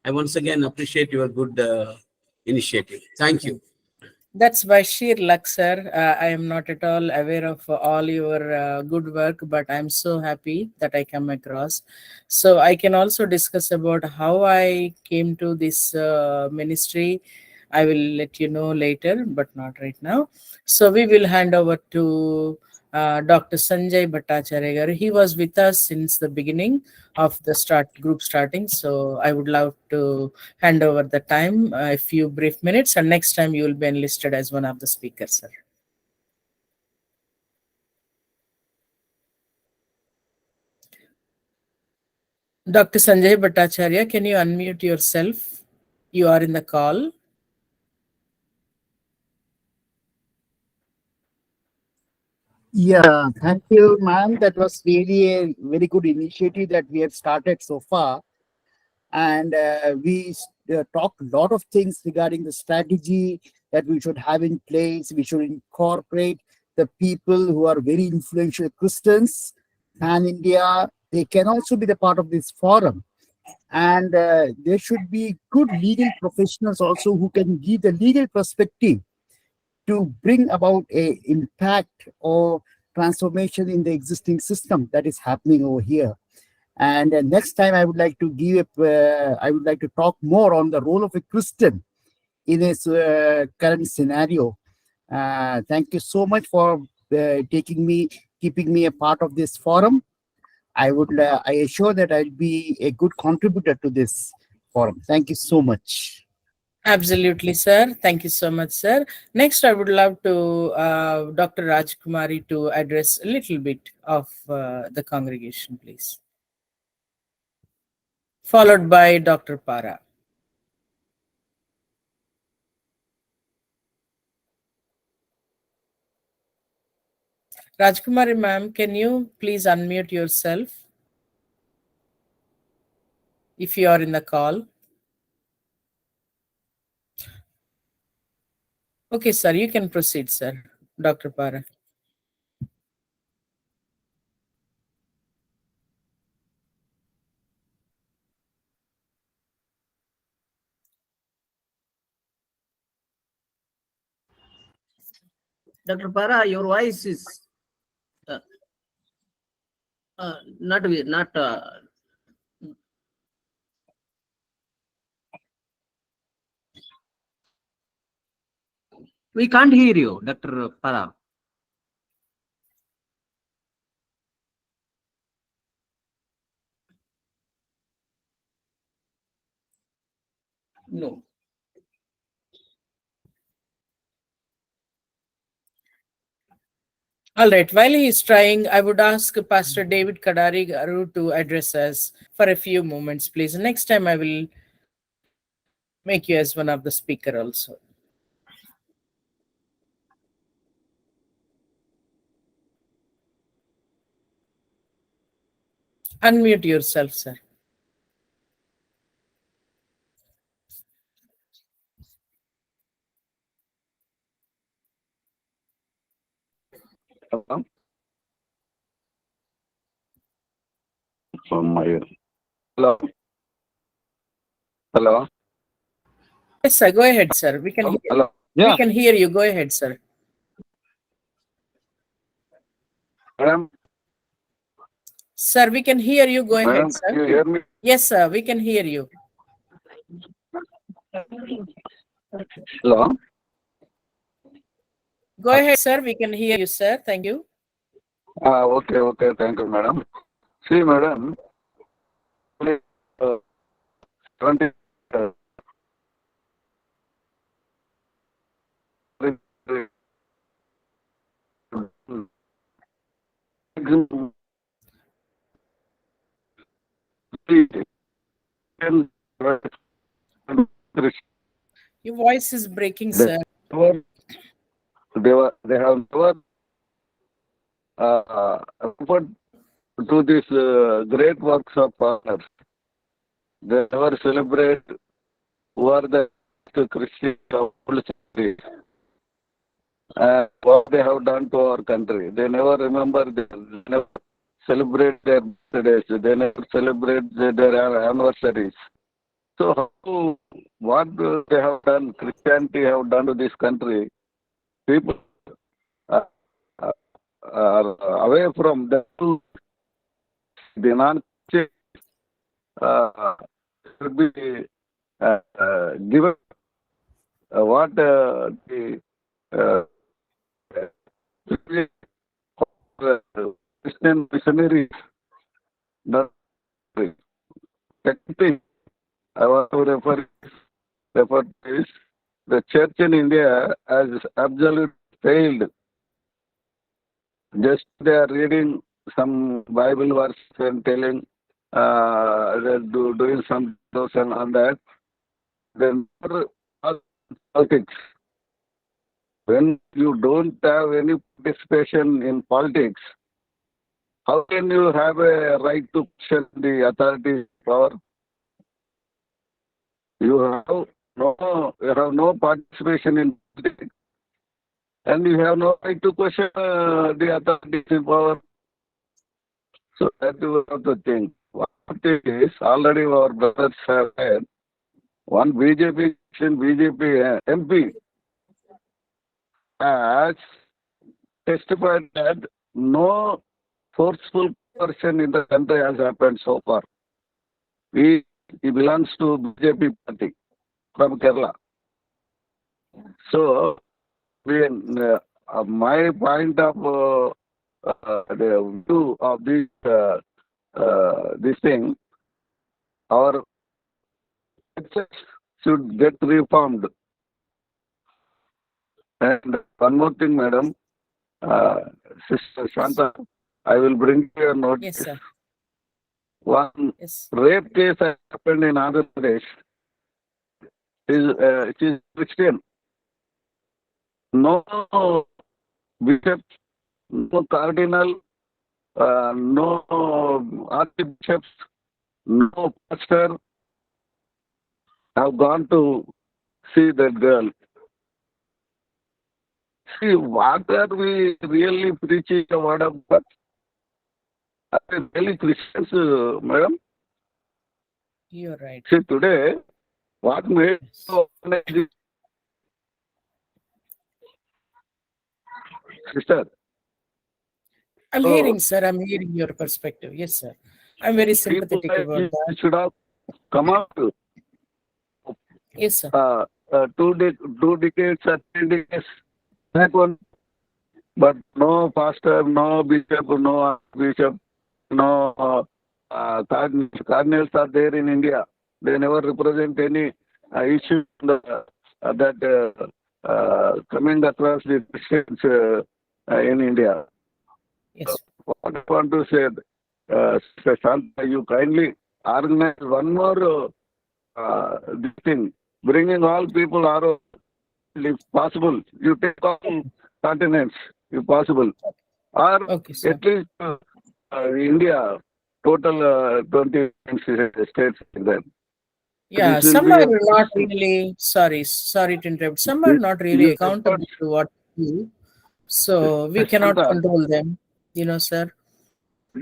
I once again appreciate your good initiative. Thank you. That's by sheer luck, sir. I am not at all aware of all your good work, but I'm so happy that I come across. So I can also discuss about how I came to this ministry. I will let you know later, but not right now. So we will hand over to Dr. Sanjay Bhattacharya. He was with us since the beginning of the group starting. So I would love to hand over the time, a few brief minutes, and next time you will be enlisted as one of the speakers, sir. Dr. Sanjay Bhattacharya, can you unmute yourself? You are in the call. Yeah, thank you, ma'am. That was really a very good initiative that we have started so far. And we talked a lot of things regarding the strategy that we should have in place. We should incorporate the people who are very influential Christians and India. They can also be the part of this forum. And there should be good legal professionals also who can give the legal perspective to bring about a impact or transformation in the existing system that is happening over here. And next time, I would like to I would like to talk more on the role of a Christian in this current scenario. Thank you so much for keeping me a part of this forum. I assure that I'll be a good contributor to this forum. Thank you so much. Absolutely, sir. Thank you so much, sir. Next, I would love to Dr. Rajkumari to address a little bit of the congregation, please. Followed by Dr. Para. Rajkumari ma'am, can you please unmute yourself if you are in the call? Okay, sir, you can proceed, sir. Dr. Para. Dr. Para, your voice is not. We can't hear you, Dr. Para. No. All right. While he is trying, I would ask Pastor David Kadari Garu to address us for a few moments, please. Next time, I will make you as one of the speaker also. Unmute yourself, sir. Hello? From my hello. Hello. Yes, sir. Go ahead, sir. We can hear. Hello. We can hear you. Go ahead, sir. Madam, Sir, we can hear you. Go ahead, madam, sir. can you hear me? Yes, sir. We can hear you. Hello. Go ahead, sir. We can hear you, sir. Thank you. Okay. Thank you, madam. See, madam, 20, Your voice is breaking, sir. they have never referred to these great works of honor. They never celebrate who are the Christians of old century and what they have done to our country. They never remember, they never celebrate their birthdays, they never celebrate their anniversaries. So what they have done, Christianity have done to this country, people are away from them. The non-Christian should be given what the Christian missionaries. Second thing I want to refer to is the church in India has absolutely failed. Just they are reading some Bible verse and telling, doing some devotion on that. Then politics. When you don't have any participation in politics, how can you have a right to question the authority power? You have no participation in politics, and you have no right to question the authorities in power. So that is one of the things. One thing is, already our brothers have had one BJP MP has testified that no forceful person in the country has happened so far. He belongs to BJP party from Kerala. So, my point of the view of this thing, our churches should get reformed. And one more thing, madam, Sister Shanta, I will bring to your notice. Yes, sir. One Yes. rape case happened in Andhra Pradesh. She is Christian. No bishop, no cardinal, no archbishops, no pastor have gone to see that girl. See, what are we really preaching the word of God? Are we really Christians, madam? You're right. See, today, what made sister? I'm So, hearing, sir. I'm hearing your perspective. Yes, sir. I'm very people sympathetic like about you that. should have come out Yes, sir. 2 decades or 3 decades back one, but no pastor, no bishop, no bishop, no cardinals are there in India. They never represent any issue that coming across the Christians in India. Yes. What I want to say, Sister Shanta, you kindly organize one more this thing, bringing all people are, if possible, you take all continents, if possible, or Okay, sir. at least India, total 20 states like that. Yeah, This will some be are a not really, sorry to interrupt. Some are not really your accountable efforts, to what we do. So we cannot Shanta. control them, sir.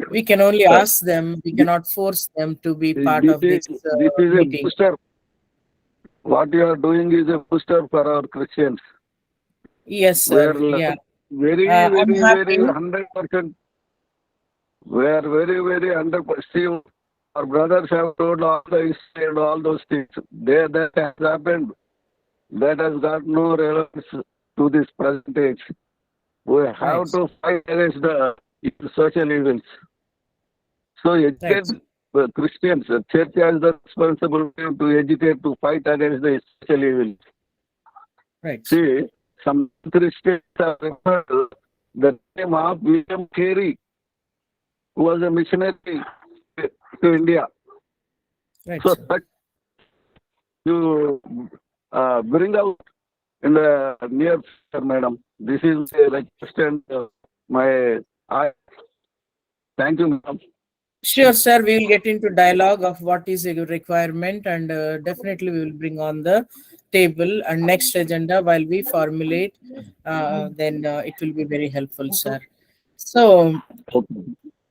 We can only Sir, ask them. We cannot force them to be part this of is this this is a meeting. booster. What you are doing is a booster for our Christians. Yes, We are sir. Yeah. very, I'm very, very happy. 100%. We are very, very 100%. See, our brothers have told all the history and all those things. That has happened. That has got no relevance to this present age. We have Right. to fight against the social evils. So educate Christians. The church has the responsibility to educate, to fight against the social evils. Right. See, some Christians are referred to the name of William Carey, who was a missionary to India. Right, So sir. that you bring out in the near future, madam. This is a request and I thank you, madam. Sure, sir. We will get into dialogue of what is a requirement, and definitely we will bring on the table and next agenda while we formulate. Then it will be very helpful, sir. So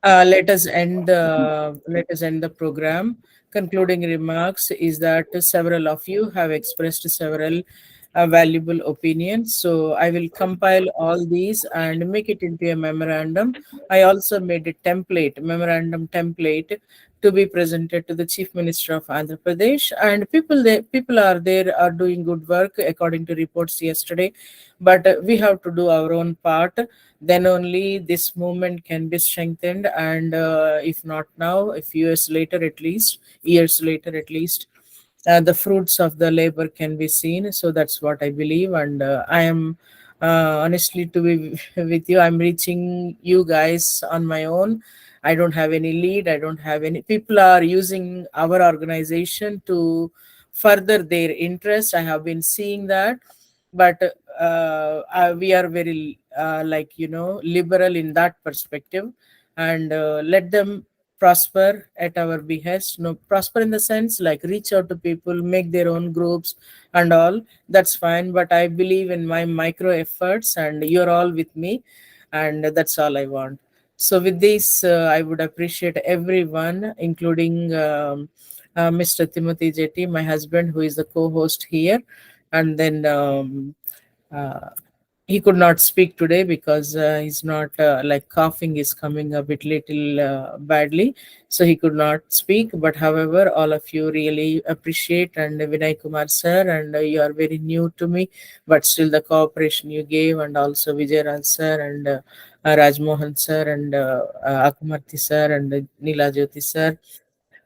let us end the program. Concluding remarks is that several of you have expressed several valuable opinions. So I will compile all these and make it into a memorandum. I also made a memorandum template to be presented to the Chief Minister of Andhra Pradesh. And people are there are doing good work according to reports yesterday. But we have to do our own part. Then only this movement can be strengthened. And if not now, a few years later at least, the fruits of the labor can be seen. So that's what I believe. And I am honestly to be with you, I'm reaching you guys on my own. I don't have any lead. I don't have any people are using our organization to further their interest. I have been seeing that. But we are very liberal in that perspective. And let them prosper at our behest. No, prosper in the sense like reach out to people, make their own groups and all. That's fine. But I believe in my micro efforts, and you're all with me, and that's all I want. So with this, I would appreciate everyone, including Mr. Timothy Jetty, my husband, who is the co-host here, and then uh, he could not speak today because he's not like coughing is coming a bit little badly, so he could not speak. But however, all of you really appreciate, and Vinay Kumar sir, and you are very new to me, but still the cooperation you gave, and also Vijay sir, and Rajmohan sir, and Akumarthi sir, and Neela Jyoti sir,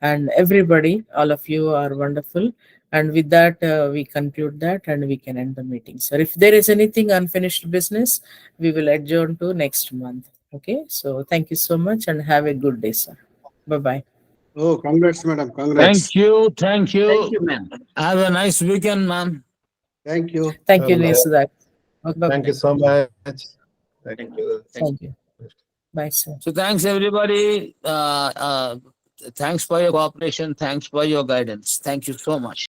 and everybody, all of you are wonderful. And with that, we conclude that and we can end the meeting. So if there is anything unfinished business, we will adjourn to next month. Okay. So thank you so much and have a good day, sir. Bye-bye. Oh, congrats, madam. Congrats. Thank you. Thank you. Thank you, ma'am. Have a nice weekend, ma'am. Thank you. Thank you, Bye-bye. Nisudhak. Thank you so much. Thank you. Thank you. Bye, sir. So thanks everybody. Thanks for your cooperation. Thanks for your guidance. Thank you so much.